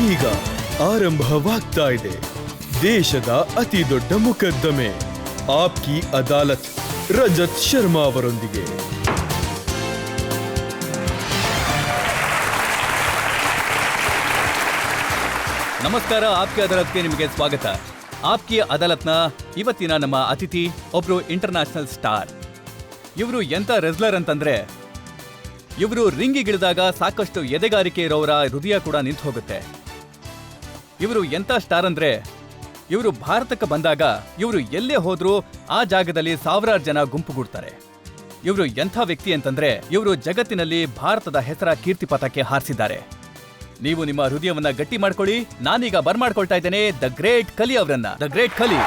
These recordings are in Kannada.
ಈಗ ಆರಂಭವಾಗ್ತಾ ಇದೆ ದೇಶದ ಅತಿ ದೊಡ್ಡ ಮೊಕದ್ದಮೆ ಆಪ್ಕಿ ಅದಾಲತ್ ರಜತ್ ಶರ್ಮಾ ಅವರೊಂದಿಗೆ. ನಮಸ್ಕಾರ. ಆಪ್ಕಿ ಅದಾಲತ್ಗೆ ನಿಮಗೆ ಸ್ವಾಗತ. ಆಪ್ಕಿ ಅದಾಲತ್ನ ಇವತ್ತಿನ ನಮ್ಮ ಅತಿಥಿ ಒಬ್ರು ಇಂಟರ್ನ್ಯಾಷನಲ್ ಸ್ಟಾರ್. ಇವರು ಎಂತ ರೆಸ್ಲರ್ ಅಂತಂದ್ರೆ ಇವರು ರಿಂಗಿಗಿಳಿದಾಗ ಸಾಕಷ್ಟು ಎದೆಗಾರಿಕೆ ಇರೋರ ಹೃದಯ ಕೂಡ ನಿಂತು ಹೋಗುತ್ತೆ. ಇವರು ಎಂತ ಸ್ಟಾರ್ ಅಂದ್ರೆ ಇವರು ಭಾರತಕ್ಕೆ ಬಂದಾಗ ಇವರು ಎಲ್ಲೇ ಹೋದ್ರೂ ಆ ಜಾಗದಲ್ಲಿ ಸಾವಿರಾರು ಜನ ಗುಂಪುಗೂಡ್ತಾರೆ. ಇವರು ಎಂಥ ವ್ಯಕ್ತಿ ಅಂತಂದ್ರೆ ಇವರು ಜಗತ್ತಿನಲ್ಲಿ ಭಾರತದ ಹೆಸರ ಕೀರ್ತಿ ಪತಾಕೆ ಹಾರಿಸಿದ್ದಾರೆ. ನೀವು ನಿಮ್ಮ ಹೃದಯವನ್ನ ಗಟ್ಟಿ ಮಾಡ್ಕೊಳ್ಳಿ. ನಾನೀಗ ಬರ್ಮಾಡ್ಕೊಳ್ತಾ ಇದ್ದೇನೆ ದ ಗ್ರೇಟ್ ಕಲಿ ಅವರನ್ನ. ದ ಗ್ರೇಟ್ ಕಲಿ.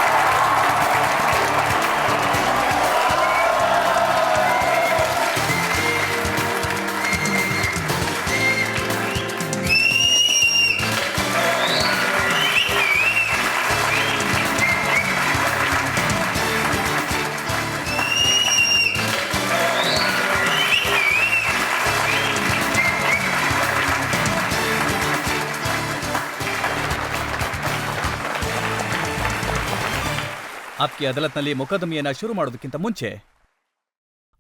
ಆಪ್ಕಿ ಅದಾಲತ್ನಲ್ಲಿ ಮೊಕದ್ದಮೆಯನ್ನ ಶುರು ಮಾಡೋದಕ್ಕಿಂತ ಮುಂಚೆ,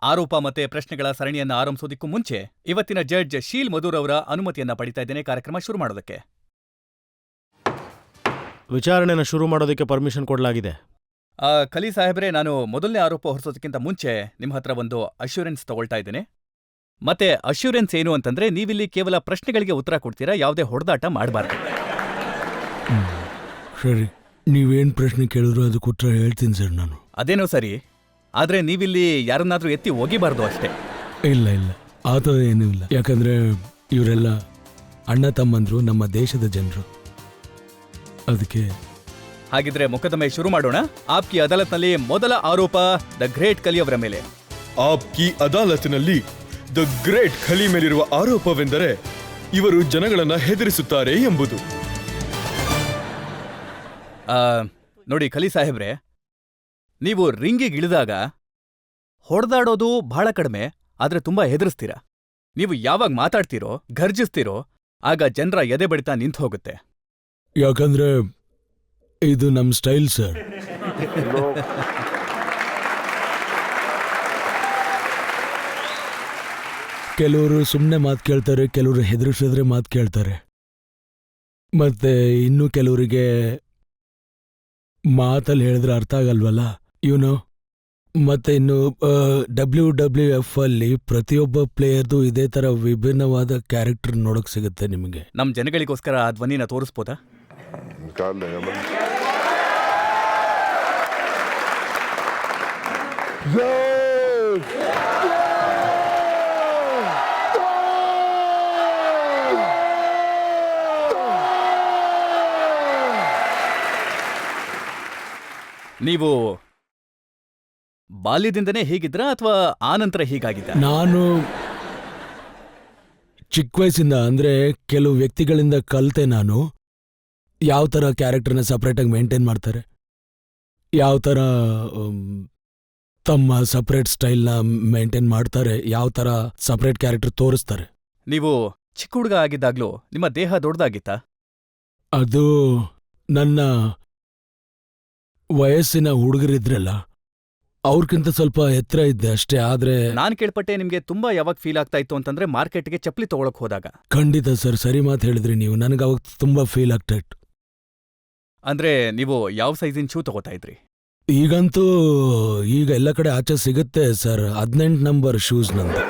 ಆರೋಪ ಮತ್ತೆ ಪ್ರಶ್ನೆಗಳ ಸರಣಿಯನ್ನ ಆರಂಭಿಸೋದಕ್ಕೂ ಮುಂಚೆ ಇವತ್ತಿನ ಜಡ್ಜ್ ಶೀಲ್ ಮಧುರ್ ಅವರ ಅನುಮತಿಯನ್ನ ಪಡಿತಾ ಇದ್ದೇನೆ ಕಾರ್ಯಕ್ರಮ ಶುರು ಮಾಡೋದಕ್ಕೆ. ವಿಚಾರಣೆನ ಶುರು ಮಾಡೋದಕ್ಕೆ ಪರ್ಮಿಷನ್ ಕೊಡಲಾಗಿದೆ. ಕಲಿ ಸಾಹೇಬ್ರೆ, ನಾನು ಮೊದಲನೇ ಆರೋಪ ಹೊರಿಸೋದಕ್ಕಿಂತ ಮುಂಚೆ ನಿಮ್ಮ ಹತ್ರ ಒಂದು ಅಶ್ಯೂರೆನ್ಸ್ ತಗೊಳ್ತಾ ಇದ್ದೇನೆ. ಮತ್ತೆ ಅಶ್ಯೂರೆನ್ಸ್ ಏನು ಅಂತಂದ್ರೆ ನೀವಿಲ್ಲಿ ಕೇವಲ ಪ್ರಶ್ನೆಗಳಿಗೆ ಉತ್ತರ ಕೊಡ್ತೀರಾ, ಯಾವುದೇ ಹೊಡೆದಾಟ ಮಾಡಬಾರ್ದು. ಸರಿ, ನೀವೇನ್ ಪ್ರಶ್ನೆ ಕೇಳಿದ್ರು ಅದಕ್ಕೆ ಉತ್ತರ ಹೇಳ್ತೀನಿ ಸರ್ ನಾನು. ಅದೇನೋ ಸರಿ, ಆದ್ರೆ ನೀವಿಲ್ಲಿ ಯಾರನ್ನಾದ್ರೂ ಎತ್ತಿ ಒಗಿಬಾರ್ದು ಅಷ್ಟೇ. ಇಲ್ಲ ಇಲ್ಲ, ಆ ಥರ ಏನೂ ಇಲ್ಲ. ಯಾಕಂದ್ರೆ ಇವರೆಲ್ಲ ಅಣ್ಣ ತಮ್ಮಂದ್ರು, ನಮ್ಮ ದೇಶದ ಜನರು. ಅದಕ್ಕೆ ಹಾಗಿದ್ರೆ ಮೊಕದ್ದಮೆ ಶುರು ಮಾಡೋಣ. ಆಪ್ಕಿ ಅದಾಲತ್ನಲ್ಲಿ ಮೊದಲ ಆರೋಪ ದ ಗ್ರೇಟ್ ಕಲಿ ಅವರ ಮೇಲೆ. ಆಪ್ಕಿ ಅದಾಲತ್ನಲ್ಲಿ ದ ಗ್ರೇಟ್ ಖಲಿ ಮೇಲಿರುವ ಆರೋಪವೆಂದರೆ ಇವರು ಜನಗಳನ್ನ ಹೆದರಿಸುತ್ತಾರೆ ಎಂಬುದು. ನೋಡಿ ಖಲಿ ಸಾಹೇಬ್ರೆ, ನೀವು ರಿಂಗಿಗಿಳಿದಾಗ ಹೊಡೆದಾಡೋದು ಬಹಳ ಕಡಿಮೆ, ಆದ್ರೆ ತುಂಬಾ ಹೆದರಿಸ್ತೀರಾ. ನೀವು ಯಾವಾಗ ಮಾತಾಡ್ತೀರೋ, ಘರ್ಜಿಸ್ತೀರೋ, ಆಗ ಜನರ ಎದೆ ಬಡಿತ ನಿಂತು ಹೋಗುತ್ತೆ. ಯಾಕಂದ್ರೆ ಇದು ನಮ್ಮ ಸ್ಟೈಲ್ ಸರ್. ಕೆಲವರು ಸುಮ್ಮನೆ ಮಾತು ಕೇಳ್ತಾರೆ, ಕೆಲವರು ಹೆದರಿಸಿದ್ರೆ ಮಾತು ಕೇಳ್ತಾರೆ, ಮತ್ತೆ ಇನ್ನು ಕೆಲವರಿಗೆ ಮಾತಲ್ಲಿ ಹೇಳಿದ್ರೆ ಅರ್ಥ ಆಗಲ್ವಲ್ಲ ಇವನು. ಮತ್ತೆ ಇನ್ನು WWF ಅಲ್ಲಿ ಪ್ರತಿಯೊಬ್ಬ ಪ್ಲೇಯರ್ದು ಇದೇ ತರ ವಿಭಿನ್ನವಾದ ಕ್ಯಾರೆಕ್ಟರ್ ನೋಡಕ್ ಸಿಗುತ್ತೆ ನಿಮಗೆ. ನಮ್ ಜನಗಳಿಗೋಸ್ಕರ ಆ ಧ್ವನಿನ ತೋರಿಸ್ಬೋದಾ? ನೀವು ಬಾಲ್ಯದಿಂದನೇ ಹೀಗಿದ್ರಾ ಅಥವಾ ಆನಂತರ ಹೀಗಾಗಿದ್ದ? ನಾನು ಚಿಕ್ಕ ವಯಸ್ಸಿಂದ, ಅಂದ್ರೆ ಕೆಲವು ವ್ಯಕ್ತಿಗಳಿಂದ ಕಲಿತೆ ನಾನು ಯಾವ ಥರ ಕ್ಯಾರೆಕ್ಟರ್ನ ಸಪ್ರೇಟಾಗಿ ಮೇಂಟೈನ್ ಮಾಡ್ತಾರೆ, ಯಾವ ಥರ ತಮ್ಮ ಸಪ್ರೇಟ್ ಸ್ಟೈಲ್ನ ಮೇಂಟೈನ್ ಮಾಡ್ತಾರೆ, ಯಾವ ಥರ ಸಪ್ರೇಟ್ ಕ್ಯಾರೆಕ್ಟರ್ ತೋರಿಸ್ತಾರೆ. ನೀವು ಚಿಕ್ಕ ಹುಡುಗ ಆಗಿದ್ದಾಗ್ಲೂ ನಿಮ್ಮ ದೇಹ ದೊಡ್ಡದಾಗಿತ್ತಾ? ಅದು ನನ್ನ ವಯಸ್ಸಿನ ಹುಡುಗರಿದ್ರಲ್ಲ ಅವ್ರಕ್ಕಿಂತ ಸ್ವಲ್ಪ ಎತ್ತರ ಇದ್ದೆ ಅಷ್ಟೇ. ಆದ್ರೆ ನಾನ್ ಕೇಳ್ಪಟ್ಟೆ ನಿಮ್ಗೆ ತುಂಬಾ ಯಾವಾಗ ಫೀಲ್ ಆಗ್ತಾ ಇತ್ತು ಅಂತಂದ್ರೆ ಮಾರ್ಕೆಟ್ಗೆ ಚಪ್ಪಲಿ ತಗೊಳಕ್ ಹೋದಾಗ. ಖಂಡಿತ ಸರ್, ಸರಿ ಮಾತು ಹೇಳಿದ್ರಿ ನೀವು. ನನಗೆ ಅವಾಗ ತುಂಬಾ ಫೀಲ್ ಆಗ್ತಾ ಇತ್ತು. ಅಂದ್ರೆ ನೀವು ಯಾವ ಸೈಜಿನ ಶೂ ತಗೋತಾ ಇದ್ರಿ? ಈಗಂತೂ ಈಗ ಎಲ್ಲ ಕಡೆ ಆಚೆ ಸಿಗುತ್ತೆ ಸರ್, 18 ನಂಬರ್ ಶೂಸ್ ನಂದು.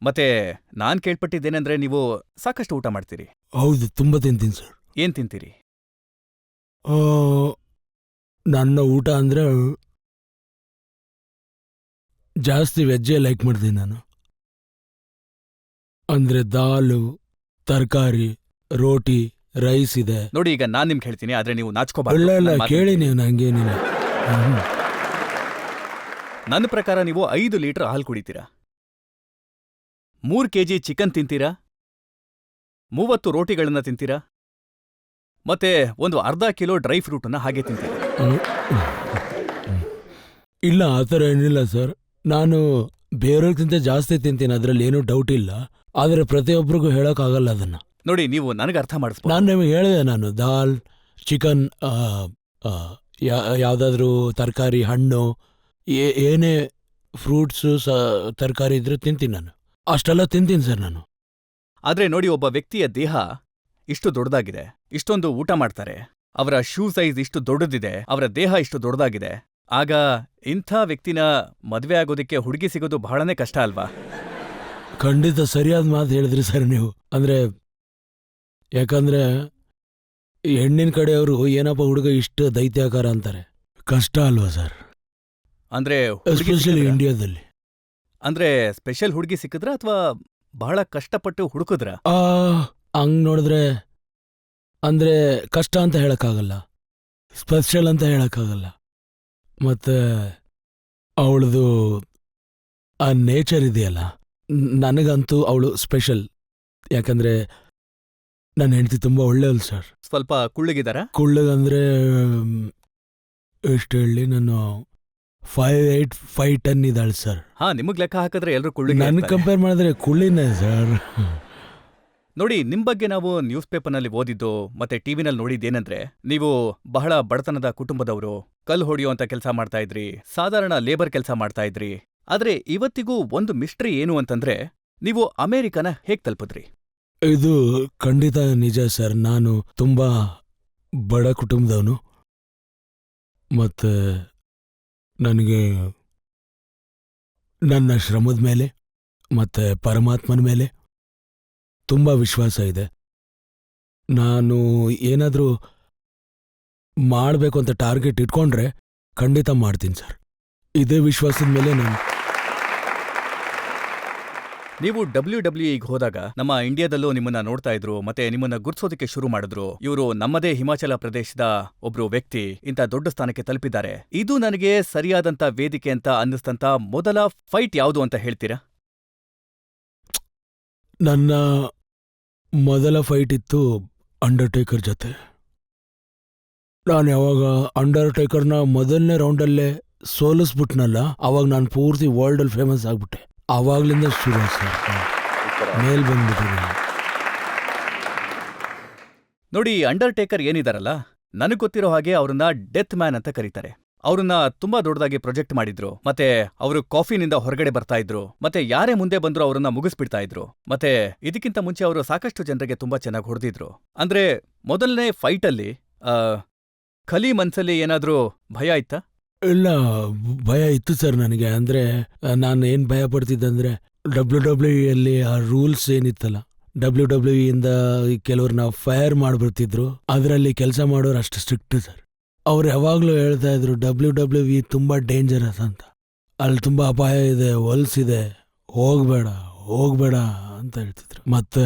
ಮತ್ತೆ ನಾನ್ ಕೇಳ್ಪಟ್ಟಿದ್ದೇನೆಂದ್ರೆ ನೀವು ಸಾಕಷ್ಟು ಊಟ ಮಾಡ್ತೀರಿ. ಹೌದು, ತುಂಬಾ ತಿಂತೀನಿ ಸರ್. ಏನ್ ತಿಂತೀರಿ? ನನ್ನ ಊಟ ಅಂದ್ರೆ ಜಾಸ್ತಿ ವೆಜ್ಜೇ ಲೈಕ್ ಮಾಡ್ತೀನಿ ನಾನು. ಅಂದ್ರೆ ದಾಲು, ತರಕಾರಿ, ರೋಟಿ, ರೈಸ್ ಇದೆ. ನೋಡಿ, ಈಗ ನಾನ್ ನಿಮ್ಗೆ ಹೇಳ್ತೀನಿ, ಆದ್ರೆ ನೀವು ನಾಚ್ಕೋಬಾರ್ದು. ಇಲ್ಲ ಕೇಳಿ ನೀವು, ನಂಗೇನಿಲ್ಲ. ನನ್ನ ಪ್ರಕಾರ ನೀವು 5 ಲೀಟರ್ ಹಾಲು ಕುಡಿತೀರಾ, 3 kg ಚಿಕನ್ ತಿಂತೀರಾ, 30 ರೋಟಿಗಳನ್ನ ತಿಂತೀರಾ, ಮತ್ತೆ ಒಂದು ಅರ್ಧ ಕಿಲೋ ಡ್ರೈ ಫ್ರೂಟನ್ನ ಹಾಗೆ ತಿಂತೀರಾ. ಇಲ್ಲ, ಆ ಥರ ಏನಿಲ್ಲ ಸರ್. ನಾನು ಬೇರೆಯವ್ರಿಗಿಂತ ಜಾಸ್ತಿ ತಿಂತೀನಿ, ಅದ್ರಲ್ಲಿ ಏನೂ ಡೌಟ್ ಇಲ್ಲ. ಆದರೆ ಪ್ರತಿಯೊಬ್ಬರಿಗೂ ಹೇಳೋಕ್ಕಾಗಲ್ಲ ಅದನ್ನ. ನೋಡಿ, ನೀವು ನನಗೆ ಅರ್ಥ ಮಾಡಿಸ್ಬೋದು. ನಾನು ನಿಮಗೆ ಹೇಳಿದೆ, ನಾನು ದಾಲ್, ಚಿಕನ್, ಯಾವುದಾದ್ರೂ ತರಕಾರಿ, ಹಣ್ಣು, ಏನೇ ಫ್ರೂಟ್ಸು ತರಕಾರಿ ಇದ್ರೆ ತಿಂತೀನಿ ನಾನು. ಅಷ್ಟೆಲ್ಲ ತಿಂತೀನಿ ಸರ್ ನಾನು. ಆದ್ರೆ ನೋಡಿ, ಒಬ್ಬ ವ್ಯಕ್ತಿಯ ದೇಹ ಇಷ್ಟು ದೊಡ್ಡದಾಗಿದೆ, ಇಷ್ಟೊಂದು ಊಟ ಮಾಡ್ತಾರೆ, ಅವರ ಶೂ ಸೈಜ್ ಇಷ್ಟು ದೊಡ್ಡದಿದೆ, ಅವರ ದೇಹ ಇಷ್ಟು ದೊಡ್ಡದಾಗಿದೆ. ಆಗ ಇಂಥ ವ್ಯಕ್ತಿನ ಮದ್ವೆ ಆಗೋದಕ್ಕೆ ಹುಡುಗಿ ಸಿಗೋದು ಬಹಳನೇ ಕಷ್ಟ ಅಲ್ವಾ? ಖಂಡಿತ ಸರಿಯಾದ ಮಾತು ಹೇಳಿದ್ರಿ ಸರ್ ನೀವು. ಅಂದರೆ ಯಾಕಂದ್ರೆ ಹೆಣ್ಣಿನ ಕಡೆಯವರು ಏನಪ್ಪ ಹುಡುಗ ಇಷ್ಟು ದೈತ್ಯಾಕಾರ ಅಂತಾರೆ. ಕಷ್ಟ ಅಲ್ವಾ ಸರ್? ಅಂದ್ರೆ ಎಸ್ಪೆಷಲಿ ಇಂಡಿಯಾದಲ್ಲಿ. ಅಂದ್ರೆ ಸ್ಪೆಷಲ್ ಹುಡುಗಿ ಸಿಕ್ಕಿದ್ರ ಅಥವಾ ಬಹಳ ಕಷ್ಟಪಟ್ಟು ಹುಡುಕಿದ್ರ? ಹಂಗ್ ನೋಡಿದ್ರೆ ಅಂದ್ರೆ ಕಷ್ಟ ಅಂತ ಹೇಳಕ್ಕಾಗಲ್ಲ, ಸ್ಪೆಷಲ್ ಅಂತ ಹೇಳಕ್ಕಾಗಲ್ಲ. ಮತ್ತೆ ಅವಳದು ಆ ನೇಚರ್ ಇದೆಯಲ್ಲ, ನನಗಂತೂ ಅವಳು ಸ್ಪೆಷಲ್. ಯಾಕಂದ್ರೆ ನನ್ನ ಹೆಂಡತಿ ತುಂಬ ಒಳ್ಳೆಯವಳು ಸರ್. ಸ್ವಲ್ಪ ಕುಳ್ಳಗಿದಾರ? ಕುಳ್ಳಗಂದ್ರೆ ಎಷ್ಟು ಹೇಳಿ, ನಾನು 5'8", 5'10" ಇದ್ದಾಳೆ ಸರ್. ಹಾ, ನಿಮಗ್ ಲೆಕ್ಕ ಹಾಕಿದ್ರೆ ಎಲ್ರು ಕುಳ್ಳಿಗೆ ನನ್ ಇರ್ತಾರೆ. ಕಂಪೇರ್ ಮಾಡಿದ್ರೆ ಕುಳ್ಳಿನೇ ಸರ್. ನೋಡಿ, ನಿಮ್ ಬಗ್ಗೆ ನಾವು ನ್ಯೂಸ್ ಪೇಪರ್ನಲ್ಲಿ ಓದಿದ್ದು ಮತ್ತೆ ಟಿವಿನಲ್ಲಿ ನೋಡಿದ್ದೇನೆಂದ್ರೆ, ನೀವು ಬಹಳ ಬಡತನದ ಕುಟುಂಬದವರು, ಕಲ್ಲು ಹೊಡೆಯುವಂತ ಕೆಲಸ ಮಾಡ್ತಾ ಇದ್ರಿ, ಸಾಧಾರಣ ಲೇಬರ್ ಕೆಲಸ ಮಾಡ್ತಾ ಇದ್ರಿ. ಆದ್ರೆ ಇವತ್ತಿಗೂ ಒಂದು ಮಿಸ್ಟ್ರಿ ಏನು ಅಂತಂದ್ರೆ, ನೀವು ಅಮೆರಿಕನ ಹೇಗ್ ತಲುಪಿದ್ರಿ? ಇದು ಖಂಡಿತ ನಿಜ ಸರ್. ನಾನು ತುಂಬಾ ಬಡ ಕುಟುಂಬದವನು. ಮತ್ತೆ ನನಗೆ ನನ್ನ ಶ್ರಮದ ಮೇಲೆ ಮತ್ತೆ ಪರಮಾತ್ಮನ ಮೇಲೆ ತುಂಬ ವಿಶ್ವಾಸ ಇದೆ. ನಾನು ಏನಾದರೂ ಮಾಡಬೇಕು ಅಂತ ಟಾರ್ಗೆಟ್ ಇಟ್ಕೊಂಡ್ರೆ ಖಂಡಿತ ಮಾಡ್ತೀನಿ ಸರ್. ಇದೇ ವಿಶ್ವಾಸದ ಮೇಲೆ ನಾನು. ನೀವು WWE ಹೋದಾಗ ನಮ್ಮ ಇಂಡಿಯಾದಲ್ಲೂ ನಿಮ್ಮನ್ನ ನೋಡ್ತಾ ಇದ್ರು, ಮತ್ತೆ ನಿಮ್ಮನ್ನ ಗುರ್ಸೋದಕ್ಕೆ ಶುರು ಮಾಡಿದ್ರು. ಇವರು ನಮ್ಮದೇ ಹಿಮಾಚಲ ಪ್ರದೇಶದ ಒಬ್ರು ವ್ಯಕ್ತಿ ಇಂಥ ದೊಡ್ಡ ಸ್ಥಾನಕ್ಕೆ ತಲುಪಿದ್ದಾರೆ. ಇದು ನನಗೆ ಸರಿಯಾದಂತ ವೇದಿಕೆ ಅಂತ ಅನ್ನಿಸ್ತಂತ ಮೊದಲ ಫೈಟ್ ಯಾವುದು ಅಂತ ಹೇಳ್ತೀರಾ? ನನ್ನ ಮೊದಲ ಫೈಟ್ ಇತ್ತು ಅಂಡರ್ಟೇಕರ್ ಜೊತೆ. ನಾನು ಯಾವಾಗ ಅಂಡರ್ಟೇಕರ್ನ ಮೊದಲನೇ ರೌಂಡಲ್ಲೇ ಸೋಲಿಸ್ಬಿಟ್ನಲ್ಲ, ಅವಾಗ ನಾನು ಪೂರ್ತಿ ವರ್ಲ್ಡಲ್ಲಿ ಫೇಮಸ್ ಆಗ್ಬಿಟ್ಟೆ. ಆವಾಗ್ಲಿಂದ ಶುರು ಸರ್, ಮೇಲ್ ಬಂದ್ಬಿಟ್ಟಿದ್ದೀನಿ. ನೋಡಿ, ಅಂಡರ್ಟೇಕರ್ ಏನಿದಾರಲ್ಲ, ನನಗ್ ಗೊತ್ತಿರೋ ಹಾಗೆ ಅವ್ರನ್ನ ಡೆತ್ ಮ್ಯಾನ್ ಅಂತ ಕರೀತಾರೆ. ಅವ್ರನ್ನ ತುಂಬಾ ದೊಡ್ಡದಾಗಿ ಪ್ರೊಜೆಕ್ಟ್ ಮಾಡಿದ್ರು, ಮತ್ತೆ ಅವರು ಕಾಫಿನಿಂದ ಹೊರಗಡೆ ಬರ್ತಾ ಇದ್ರು, ಮತ್ತೆ ಯಾರೇ ಮುಂದೆ ಬಂದ್ರು ಅವ್ರನ್ನ ಮುಗಿಸ್ಬಿಡ್ತಾ ಇದ್ರು. ಮತ್ತೆ ಇದಕ್ಕಿಂತ ಮುಂಚೆ ಅವರು ಸಾಕಷ್ಟು ಜನರಿಗೆ ತುಂಬಾ ಚೆನ್ನಾಗಿ ಹೊಡೆದಿದ್ರು. ಅಂದ್ರೆ ಮೊದಲನೇ ಫೈಟಲ್ಲಿ ಖಲಿ ಮನ್ಸಲ್ಲಿ ಏನಾದ್ರೂ ಭಯ ಇತ್ತಾ? ಇಲ್ಲ, ಭಯ ಇತ್ತು ಸರ್ ನನಗೆ. ಅಂದ್ರೆ ನಾನು ಏನ್ ಭಯ ಪಡ್ತಿದ್ದಂದ್ರೆ, WWE ಆ ರೂಲ್ಸ್ ಏನಿತ್ತಲ್ಲ, WWE ಇಂದ ಕೆಲವ್ರನ್ನ ಫೈರ್ ಮಾಡ್ಬಿಡ್ತಿದ್ರು. ಅದರಲ್ಲಿ ಕೆಲಸ ಮಾಡೋರು ಅಷ್ಟು ಸ್ಟ್ರಿಕ್ಟ್ ಸರ್. ಅವ್ರು ಯಾವಾಗ್ಲೂ ಹೇಳ್ತಾ ಇದ್ರು WWE ತುಂಬಾ ಡೇಂಜರಸ್ ಅಂತ, ಅಲ್ಲಿ ತುಂಬಾ ಅಪಾಯ ಇದೆ, ಹೊಲ್ಸಿದೆ, ಹೋಗ್ಬೇಡ ಹೋಗ್ಬೇಡ ಅಂತ ಹೇಳ್ತಿದ್ರು. ಮತ್ತೆ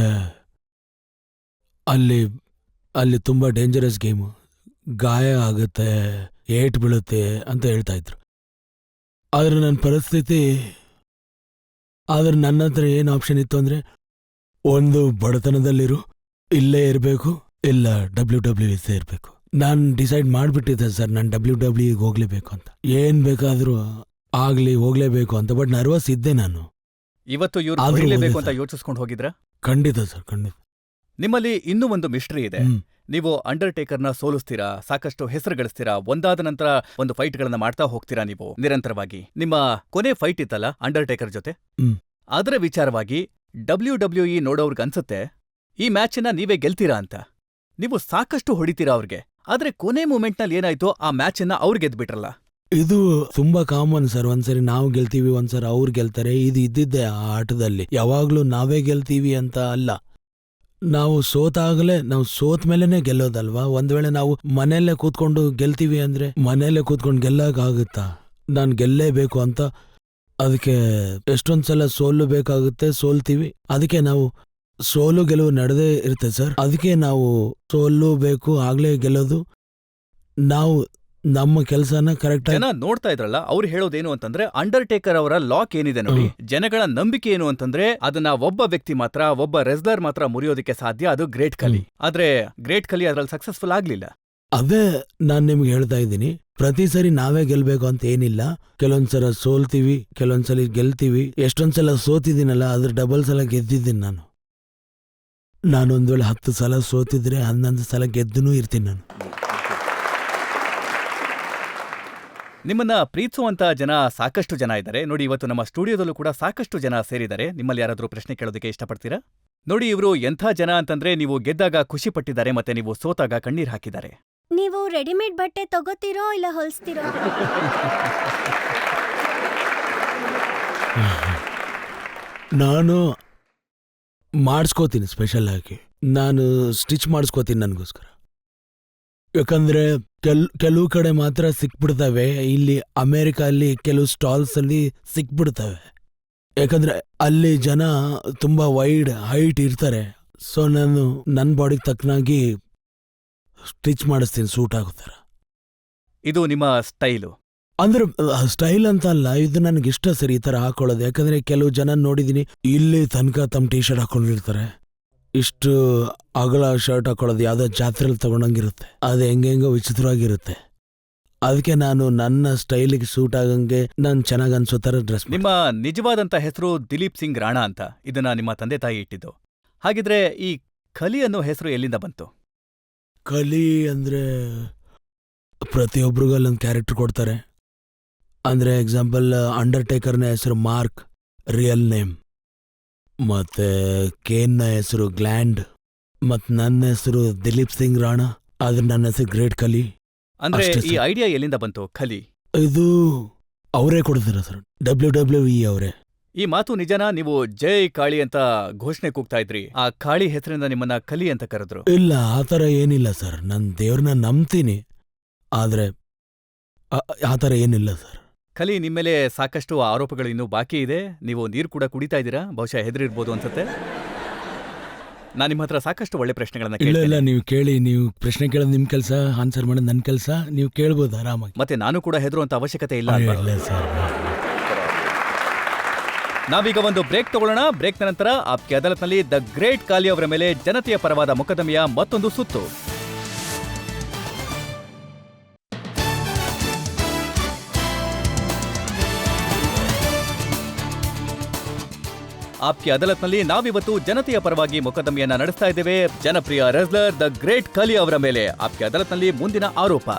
ಅಲ್ಲಿ ತುಂಬಾ ಡೇಂಜರಸ್ ಗೇಮು, ಗಾಯ ಆಗುತ್ತೆ, ಏಟ್ ಬೀಳುತ್ತೆ ಅಂತ ಹೇಳ್ತಾ ಇದ್ರು. ಆದ್ರೆ ನನ್ನ ಪರಿಸ್ಥಿತಿ, ಆದ್ರೆ ನನ್ನ ಹತ್ರ ಏನು ಆಪ್ಷನ್ ಇತ್ತು ಅಂದ್ರೆ, ಒಂದು ಬಡತನದಲ್ಲಿರು, ಇಲ್ಲೇ ಇರಬೇಕು, ಇಲ್ಲ WWE ಸೇರ್ಬೇಕು. ನಾನು ಡಿಸೈಡ್ ಮಾಡಿಬಿಟ್ಟಿದ್ದೆ ಸರ್, ನಾನು WWE ಹೋಗ್ಲೇಬೇಕು ಅಂತ. ಏನ್ ಬೇಕಾದ್ರೂ ಆಗ್ಲಿ ಹೋಗ್ಲೇಬೇಕು ಅಂತ. ಬಟ್ ನರ್ವಸ್ ಇದ್ದೆ ನಾನು. ಇವತ್ತು ಇವ್ರು ಆದ್ರೂ ಹೊಡಿಲೇಬೇಕು ಹೋದೆ ಅಂತ ಸರ್. ಯೋಚಿಸ್ಕೊಂಡು ಹೋಗಿದ್ರ? ಖಂಡಿತ ಸರ್, ಖಂಡಿತ. ನಿಮ್ಮಲ್ಲಿ ಇನ್ನೂ ಒಂದು ಮಿಸ್ಟ್ರಿ ಇದೆ. ಹ್ಮ್. ನೀವು ಅಂಡರ್ಟೇಕರ್ನ ಸೋಲಿಸ್ತೀರಾ, ಸಾಕಷ್ಟು ಹೆಸರು ಗಳಿಸ್ತೀರಾ, ಒಂದಾದ ನಂತರ ಒಂದು ಫೈಟ್ಗಳನ್ನ ಮಾಡ್ತಾ ಹೋಗ್ತೀರಾ ನೀವು ನಿರಂತರವಾಗಿ. ನಿಮ್ಮ ಕೊನೆ ಫೈಟ್ ಇತ್ತಲ್ಲ ಅಂಡರ್ಟೇಕರ್ ಜೊತೆ, ಹ್ಮ್. ಅದರ ವಿಚಾರವಾಗಿ WWE ನೋಡೋರ್ಗ್ ಅನ್ಸುತ್ತೆ ಈ ಮ್ಯಾಚನ್ನ ನೀವೇ ಗೆಲ್ತೀರಾ ಅಂತ. ನೀವು ಸಾಕಷ್ಟು ಹೊಡಿತೀರಾ ಅವ್ರಿಗೆ, ಆದ್ರೆ ಕೊನೆ ಮೂಮೆಂಟ್ನಲ್ಲಿ ಏನಾಯ್ತೋ ಆ ಮ್ಯಾಚನ್ನ ಅವ್ರು ಗೆದ್ಬಿಟ್ರಲ್ಲ. ಇದು ತುಂಬಾ ಕಾಮನ್ ಸರ್. ಒಂದ್ಸರಿ ನಾವು ಗೆಲ್ತೀವಿ, ಒಂದ್ಸರಿ ಅವ್ರು ಗೆಲ್ತಾರೆ. ಇದು ಇದ್ದಿದ್ದೆ ಆ ಆಟದಲ್ಲಿ. ಯಾವಾಗ್ಲೂ ನಾವೇ ಗೆಲ್ತೀವಿ ಅಂತ ಅಲ್ಲ. ನಾವು ಸೋತಾಗಲೇ, ನಾವು ಸೋತ್ ಮೇಲೆನೆ ಗೆಲ್ಲೋದಲ್ವಾ. ಒಂದ್ ವೇಳೆ ನಾವು ಮನೆಯಲ್ಲೇ ಕೂತ್ಕೊಂಡು ಗೆಲ್ತೀವಿ ಅಂದ್ರೆ, ಮನೆಯಲ್ಲೇ ಕೂತ್ಕೊಂಡು ಗೆಲ್ಲಕ್ಕಾಗುತ್ತಾ? ನಾನು ಗೆಲ್ಲೇಬೇಕು ಅಂತ ಅದಕ್ಕೆ ಎಷ್ಟೊಂದ್ಸಲ ಸೋಲು ಬೇಕಾಗುತ್ತೆ, ಸೋಲ್ತೀವಿ. ಅದಕ್ಕೆ ನಾವು ಸೋಲು ಗೆಲುವು ನಡೆದೇ ಇರುತ್ತೆ ಸರ್. ಅದಕ್ಕೆ ನಾವು ಸೋಲು ಬೇಕು, ಆಗ್ಲೇ ಗೆಲ್ಲೋದು. ನಾವು ನಮ್ಮ ಕೆಲಸನ ಕರೆಕ್ಟ್ ಜನ ನೋಡ್ತಾ ಇದ್ರಲ್ಲ, ಅವ್ರು ಹೇಳೋದೇನು ಅಂತಂದ್ರೆ, ಅಂಡರ್ಟೇಕರ್ ಅವರ ಲಾಕ್ ಏನಿದೆ ನೋಡಿ, ಜನಗಳ ನಂಬಿಕೆ ಏನು ಅಂತಂದ್ರೆ, ಅದನ್ನ ಒಬ್ಬ ವ್ಯಕ್ತಿ ಮಾತ್ರ, ಒಬ್ಬ ರೆಸ್ಲರ್ ಮಾತ್ರ ಮುರಿಯೋದಕ್ಕೆ ಸಾಧ್ಯ, ಅದು ಗ್ರೇಟ್ ಖಲಿ. ಆದ್ರೆ ಗ್ರೇಟ್ ಖಲಿ ಅದ್ರಲ್ಲಿ ಸಕ್ಸಸ್ಫುಲ್ ಆಗ್ಲಿಲ್ಲ. ಅದೇ ನಾನು ನಿಮ್ಗೆ ಹೇಳ್ತಾ ಇದ್ದೀನಿ, ಪ್ರತಿ ಸರಿ ನಾವೇ ಗೆಲ್ಬೇಕು ಅಂತ ಏನಿಲ್ಲ. ಕೆಲವೊಂದ್ಸಲ ಸೋಲ್ತೀವಿ, ಕೆಲವೊಂದ್ಸಲ ಗೆಲ್ತೀವಿ. ಎಷ್ಟೊಂದ್ಸಲ ಸೋತಿದ್ದೀನಲ್ಲ, ಅದ್ರ ಡಬಲ್ ಸಲ ಗೆದ್ದಿದ್ದೀನಿ ನಾನು. ನಾನೊಂದ್ ವೇಳೆ 10 ಸಲ ಸೋತಿದ್ರೆ 11 ಸಲ ಗೆದ್ದನೂ ಇರ್ತೀನಿ ನಾನು. ನಿಮ್ಮನ್ನ ಪ್ರೀತಿಸುವಂತ ಜನ ಸಾಕಷ್ಟು ಜನ ಇದ್ದಾರೆ ನೋಡಿ. ಇವತ್ತು ನಮ್ಮ ಸ್ಟುಡಿಯೋದಲ್ಲೂ ಕೂಡ ಸಾಕಷ್ಟು ಜನ ಸೇರಿದ್ದಾರೆ. ನಿಮ್ಮಲ್ಲಿ ಯಾರಾದರೂ ಪ್ರಶ್ನೆ ಕೇಳೋದಕ್ಕೆ ಇಷ್ಟಪಡ್ತೀರಾ? ನೋಡಿ, ಇವರು ಎಂಥ ಜನ ಅಂತಂದ್ರೆ, ನೀವು ಗೆದ್ದಾಗ ಖುಷಿ ಪಟ್ಟಿದ್ದಾರೆ, ಮತ್ತೆ ನೀವು ಸೋತಾಗ ಕಣ್ಣೀರ್ ಹಾಕಿದ್ದಾರೆ. ನೀವು ರೆಡಿಮೇಡ್ ಬಟ್ಟೆ ತಗೋತೀರೋ ಇಲ್ಲ ಹೊಲಿಸ್ತೀರೋ? ನಾನು ಮಾಡಿಸ್ಕೋತೀನಿ, ಸ್ಪೆಷಲ್ ಆಗಿ ನಾನು ಸ್ಟಿಚ್ ಮಾಡಿಸ್ಕೋತೀನಿ ನನಗೋಸ್ಕರ. ಯಾಕಂದ್ರೆ ಕೆಲವು ಕಡೆ ಮಾತ್ರ ಸಿಕ್ಬಿಡ್ತವೆ, ಇಲ್ಲಿ ಅಮೇರಿಕ ಅಲ್ಲಿ ಕೆಲವು ಸ್ಟಾಲ್ಸ್ ಅಲ್ಲಿ ಸಿಕ್ಬಿಡ್ತವೆ. ಯಾಕಂದ್ರೆ ಅಲ್ಲಿ ಜನ ತುಂಬಾ ವೈಡ್ ಹೈಟ್ ಇರ್ತಾರೆ. ಸೊ ನಾನು ನನ್ನ ಬಾಡಿಗೆ ತಕ್ಕನಾಗಿ ಸ್ಟಿಚ್ ಮಾಡಿಸ್ತೀನಿ, ಸೂಟ್ ಆಗೋ ಥರ. ಇದು ನಿಮ್ಮ ಸ್ಟೈಲು? ಅಂದ್ರೆ ಸ್ಟೈಲ್ ಅಂತ ಅಲ್ಲ, ಇದು ನನಗೆ ಇಷ್ಟ ಸರ್ ಈ ತರ ಹಾಕೊಳ್ಳೋದು. ಯಾಕಂದ್ರೆ ಕೆಲವು ಜನ ನೋಡಿದೀನಿ, ಇಲ್ಲಿ ತನಕ ತಮ್ಮ ಟೀ ಶರ್ಟ್ ಹಾಕೊಂಡಿರ್ತಾರೆ, ಇಷ್ಟು ಅಗಲ ಶರ್ಟ್ ಹಾಕೊಳ್ಳೋದು ಯಾವ್ದೋ ಜಾತ್ರೆಯಲ್ಲಿ ತಗೊಂಡಂಗಿರುತ್ತೆ. ಅದು ಹೆಂಗೆಂಗೋ ವಿಚಿತ್ರವಾಗಿರುತ್ತೆ. ಅದಕ್ಕೆ ನಾನು ನನ್ನ ಸ್ಟೈಲಿಗೆ ಸೂಟ್ ಆಗಂಗೆ ನಾನು ಚೆನ್ನಾಗಿ ಅನ್ಸೋ ಥರ ಡ್ರೆಸ್. ನಿಮ್ಮ ನಿಜವಾದಂತ ಹೆಸರು ದಿಲೀಪ್ ಸಿಂಗ್ ರಾಣಾ ಅಂತ. ಇದನ್ನ ನಿಮ್ಮ ತಂದೆ ತಾಯಿ ಇಟ್ಟಿದ್ದು. ಹಾಗಿದ್ರೆ ಈ ಖಲಿ ಅನ್ನೋ ಹೆಸರು ಎಲ್ಲಿಂದ ಬಂತು? ಕಲಿ ಅಂದ್ರೆ ಪ್ರತಿಯೊಬ್ಬರಿಗೂ ಅಲ್ಲೊಂದು ಕ್ಯಾರೆಕ್ಟರ್ ಕೊಡ್ತಾರೆ. ಅಂದ್ರೆ ಎಕ್ಸಾಂಪಲ್ ಅಂಡರ್ಟೇಕರ್ನ ಹೆಸರು ಮಾರ್ಕ್, ರಿಯಲ್ ನೇಮ್. ಮತ್ತೆ ಕೇನ್ನ ಹೆಸರು ಗ್ಲ್ಯಾಂಡ್. ಮತ್ ನನ್ನ ಹೆಸರು ದಿಲೀಪ್ ಸಿಂಗ್ ರಾಣಾ, ಆದ್ರೆ ನನ್ನ ಹೆಸರು ಗ್ರೇಟ್ ಕಲಿ. ಅಂದ್ರೆ ಅಷ್ಟೇ ಈ ಸರ್. ಐಡಿಯಾ ಎಲ್ಲಿಂದ ಬಂತು ಖಲಿ? ಇದು ಅವರೇ ಕೊಡ್ತೀರ ಸರ್, WWE ಅವರೇ. ಈ ಮಾತು ನಿಜನಾ? ನೀವು ಜೈ ಕಾಳಿ ಅಂತ ಘೋಷಣೆ ಕೂಗ್ತಾ ಇದ್ರಿ, ಆ ಕಾಳಿ ಹೆಸರಿಂದ ನಿಮ್ಮನ್ನ ಖಲಿ ಅಂತ ಕರೆದ್ರು? ಇಲ್ಲ, ಆತರ ಏನಿಲ್ಲ ಸರ್. ನಾನು ದೇವ್ರನ್ನ ನಂಬ್ತೀನಿ, ಆದ್ರೆ ಆತರ ಏನಿಲ್ಲ ಸರ್. ಖಲಿ, ನಿಮ್ಮೇಲೆ ಸಾಕಷ್ಟು ಆರೋಪಗಳು ಇನ್ನೂ ಬಾಕಿ ಇದೆ. ನೀವು ನೀರು ಕೂಡ ಕುಡಿತಾ ಇದ್ದೀರಾ, ಬಹುಶಃ ಹೆದರಿರ್ಬೋದು ಅನ್ಸುತ್ತೆ. ನಾನು ನಿಮ್ಮ ಹತ್ರ ಸಾಕಷ್ಟು ಒಳ್ಳೆ ಪ್ರಶ್ನೆಗಳನ್ನ ಇಲ್ಲ ಇಲ್ಲ, ಕೇಳ್ತೀನಿ. ನೀವು ಕೇಳಿ. ನೀವು ಪ್ರಶ್ನೆ ಕೇಳೋದು ನಿಮ್ ಕೆಲಸ, ಆನ್ಸರ್ ಮಾಡೋದು ನನ್ನ ಕೆಲಸ. ನೀವು ಕೇಳ್ಬೋದು ಆರಾಮಾಗಿ. ಮತ್ತೆ ನಾನು ಕೂಡ ಹೆದರುವಂತ ಅವಶ್ಯಕತೆ ಇಲ್ಲ ಅಲ್ವಾ? ಇಲ್ಲ ಸರ್. ನಾವೀಗ ಒಂದು ಬ್ರೇಕ್ ತಗೊಳ್ಳೋಣ. ಬ್ರೇಕ್ನ ನಂತರ ಆಪ್ಕೆ ಅದಾಲತ್ನಲ್ಲಿ ದ ಗ್ರೇಟ್ ಕಾಲಿ ಅವರ ಮೇಲೆ ಜನತೆಯ ಪರವಾದ ಮೊಕದ್ದಮೆಯ ಮತ್ತೊಂದು ಸುತ್ತು. ಆಪ್ಕೆ ಅದಾಲತ್ನಲ್ಲಿ ನಾವಿವತ್ತು ಜನತೆಯ ಪರವಾಗಿ ಮೊಕದ್ದಮೆಯನ್ನ ನಡೆಸ್ತಾ ಇದ್ದೇವೆ. ಜನಪ್ರಿಯ ರೆಸ್ಲರ್ ದ ಗ್ರೇಟ್ ಖಲಿ ಅವರ ಮೇಲೆ ಆಪ್ಕೆ ಅದಾಲತ್ನಲ್ಲಿ ಮುಂದಿನ ಆರೋಪ.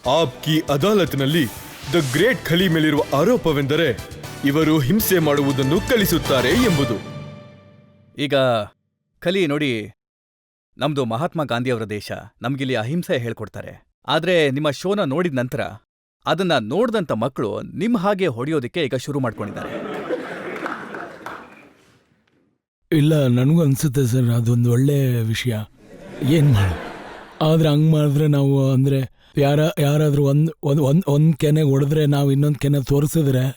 ಆಪ್ಕಿ ಅದಾಲತ್ನಲ್ಲಿ ದ ಗ್ರೇಟ್ ಖಲಿ ಮೇಲಿರುವ ಆರೋಪವೆಂದರೆ ಇವರು ಹಿಂಸೆ ಮಾಡುವುದನ್ನು ಕಲಿಸುತ್ತಾರೆ ಎಂಬುದು. ಈಗ ಖಲಿ ನೋಡಿ, ನಮ್ದು ಮಹಾತ್ಮ ಗಾಂಧಿಯವರ ದೇಶ, ನಮ್ಗಿಲ್ಲಿ ಅಹಿಂಸೆ ಹೇಳ್ಕೊಡ್ತಾರೆ. ಆದ್ರೆ ನಿಮ್ಮ ಶೋನ ನೋಡಿದ ನಂತರ ಅದನ್ನ ನೋಡ್ದಂತ ಮಕ್ಕಳು ನಿಮ್ ಹಾಗೆ ಹೊಡೆಯೋದಿಕ್ಕೆ ಈಗ ಶುರು ಮಾಡ್ಕೊಂಡಿದ್ದಾರೆ. ಇಲ್ಲ, ನನಗೂ ಅನ್ಸುತ್ತೆ ಸರ್, ಅದೊಂದು ಒಳ್ಳೆ ವಿಷಯ. ಏನ್ ಮಾಡ, ಆದ್ರೆ ಹಂಗ್ ಮಾಡಿದ್ರೆ ನಾವು, ಅಂದ್ರೆ ಯಾರಾದ್ರೂ ಒಂದ್ ಕೆನೆಗೆ ಹೊಡೆದ್ರೆ ನಾವು ಇನ್ನೊಂದ್ ಕೆನೆ ತೋರಿಸಿದ್ರೆ.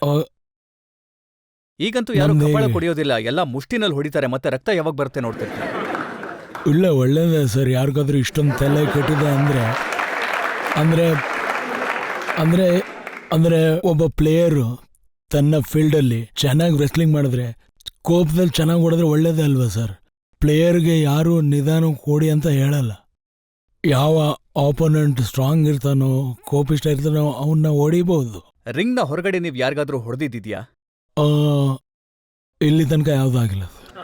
ಈಗಂತೂ ಯಾರು ನಮ್ದೇ- ಕಪಾಳ ಕೊಡಿಯೋದಿಲ್ಲ, ಎಲ್ಲ ಮುಷ್ಟಿನಲ್ಲಿ ಹೊಡಿತಾರೆ. ಮತ್ತೆ ರಕ್ತ ಯಾವಾಗ ಬರುತ್ತೆ ನೋಡ್ತಿರ್ತಾರೆ. ಇಲ್ಲ, ಒಳ್ಳೇದೇ ಸರ್. ಯಾರಿಗಾದ್ರೂ ಇಷ್ಟೊಂದು ತಲೆ ಕೆಟ್ಟಿದೆ ಅಂದ್ರೆ ಅಂದ್ರೆ ಅಂದ್ರೆ ಅಂದ್ರೆ ಒಬ್ಬ ಪ್ಲೇಯರು ತನ್ನ ಫೀಲ್ಡಲ್ಲಿ ಚೆನ್ನಾಗಿ ರೆಸ್ಲಿಂಗ್ ಮಾಡಿದ್ರೆ, ಕೋಪದಲ್ಲಿ ಚೆನ್ನಾಗಿ ಹೊಡೆದ್ರೆ ಒಳ್ಳೇದೇ ಅಲ್ವಾ ಸರ್? ಪ್ಲೇಯರ್ಗೆ ಯಾರು ನಿಧಾನ ಕೊಡಿ ಅಂತ ಹೇಳಲ್ಲ. ಯಾವ ಆಪೋನೆಂಟ್ ಸ್ಟ್ರಾಂಗ್ ಇರ್ತಾನೋ, ಕೋಪಿಷ್ಟ ಇರ್ತಾನೋ, ಅವನ್ನ ಹೊಡಿಬಹುದು. ರಿಂಗ್ನ ಹೊರಗಡೆ ನೀವು ಯಾರಿಗಾದ್ರೂ ಹೊಡೆದಿದ್ಯಾ? ಇಲ್ಲಿ ತನಕ ಯಾವುದೂ ಆಗಿಲ್ಲ ಸರ್.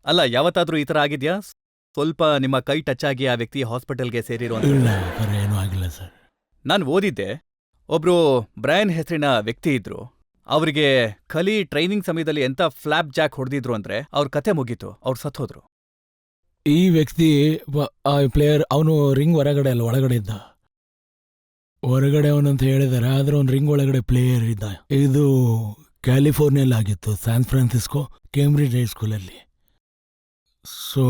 ಅಲ್ಲ, ಯಾವತ್ತಾದ್ರೂ ಈ ತರ ಆಗಿದ್ಯಾ? ಸ್ವಲ್ಪ ನಿಮ್ಮ ಕೈ ಟಚ್ ಆಗಿ ಆ ವ್ಯಕ್ತಿ ಹಾಸ್ಪಿಟಲ್ಗೆ ಸೇರಿರೋ? ಇಲ್ಲ ಸರ್, ಏನೂ ಆಗಿಲ್ಲ ಸರ್. ನಾನು ಓದಿದ್ದೆ, ಒಬ್ರು ಬ್ರಯನ್ ಹೆಸರಿನ ವ್ಯಕ್ತಿ ಇದ್ರು. ಅವರಿಗೆ ಖಲಿ ಟ್ರೈನಿಂಗ್ ಸಮಯದಲ್ಲಿ ಎಂತ ಫ್ಲಾಪ್ ಜಾಕ್ ಹೊಡೆದಿದ್ರು ಅಂದ್ರೆ ಅವ್ರ ಕತೆ ಮುಗೀತು, ಅವ್ರು ಸತ್ತೋದ್ರು. ಈ ವ್ಯಕ್ತಿ ಪ್ಲೇಯರ್, ಅವನು ರಿಂಗ್ ಹೊರಗಡೆ ಅಲ್ಲ, ಒಳಗಡೆ ಇದ್ದ. ಹೊರಗಡೆ ಅವನಂತ ಹೇಳಿದಾರೆ, ಆದ್ರೆ ಅವ್ನು ರಿಂಗ್ ಒಳಗಡೆ ಪ್ಲೇಯರ್ ಇದ್ದ. ಇದು ಕ್ಯಾಲಿಫೋರ್ನಿಯಲ್ಲಿ ಆಗಿತ್ತು, ಸ್ಯಾನ್ ಫ್ರಾನ್ಸಿಸ್ಕೋ ಕೇಂಬ್ರಿಡ್ಜ್ ಹೈಸ್ಕೂಲಲ್ಲಿ. ಸೊ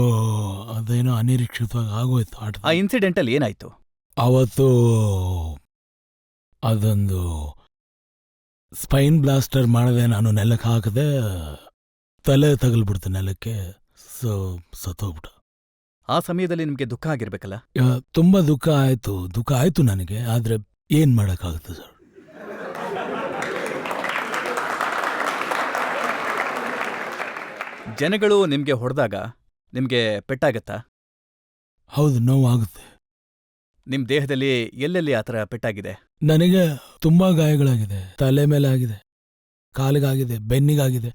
ಅದೇನೋ ಅನಿರೀಕ್ಷಿತವಾಗಿ ಆಗೋಯ್ತು ಆಟ. ಆ ಇನ್ಸಿಡೆಂಟ್ ಅಲ್ಲಿ ಏನಾಯ್ತು? ಅವತ್ತು ಅದೊಂದು ಸ್ಪೈನ್ ಬ್ಲಾಸ್ಟರ್ ಮಾಡದೆ ನಾನು ನೆಲಕ್ಕೆ ಹಾಕದೆ, ತಲೆ ತಗಲ್ಬಿಡ್ತು ನೆಲಕ್ಕೆ. ಸೊ ಸತ್ತೋಗ್ಬಿಟ್ಟ. ಆ ಸಮಯದಲ್ಲಿ ನಿಮ್ಗೆ ದುಃಖ ಆಗಿರ್ಬೇಕಲ್ಲ? ತುಂಬಾ ದುಃಖ ಆಯ್ತು ನನಗೆ. ಆದ್ರೆ ಏನ್ ಮಾಡಕ್ಕಾಗುತ್ತೆ ಸರ್? ಜನಗಳು ನಿಮ್ಗೆ ಹೊಡೆದಾಗ ನಿಮ್ಗೆ ಪೆಟ್ಟಾಗತ್ತಾ? ಹೌದು, ನೋವಾಗುತ್ತೆ. ನಿಮ್ ದೇಹದಲ್ಲಿ ಎಲ್ಲೆಲ್ಲಿ ಆ ಥರ ಪೆಟ್ಟಾಗಿದೆ? ನನಗೆ ತುಂಬಾ ಗಾಯಗಳಾಗಿದೆ. ತಲೆ ಮೇಲೆ ಆಗಿದೆ, ಕಾಲಿಗಾಗಿದೆ, ಬೆನ್ನಿಗಾಗಿದೆ.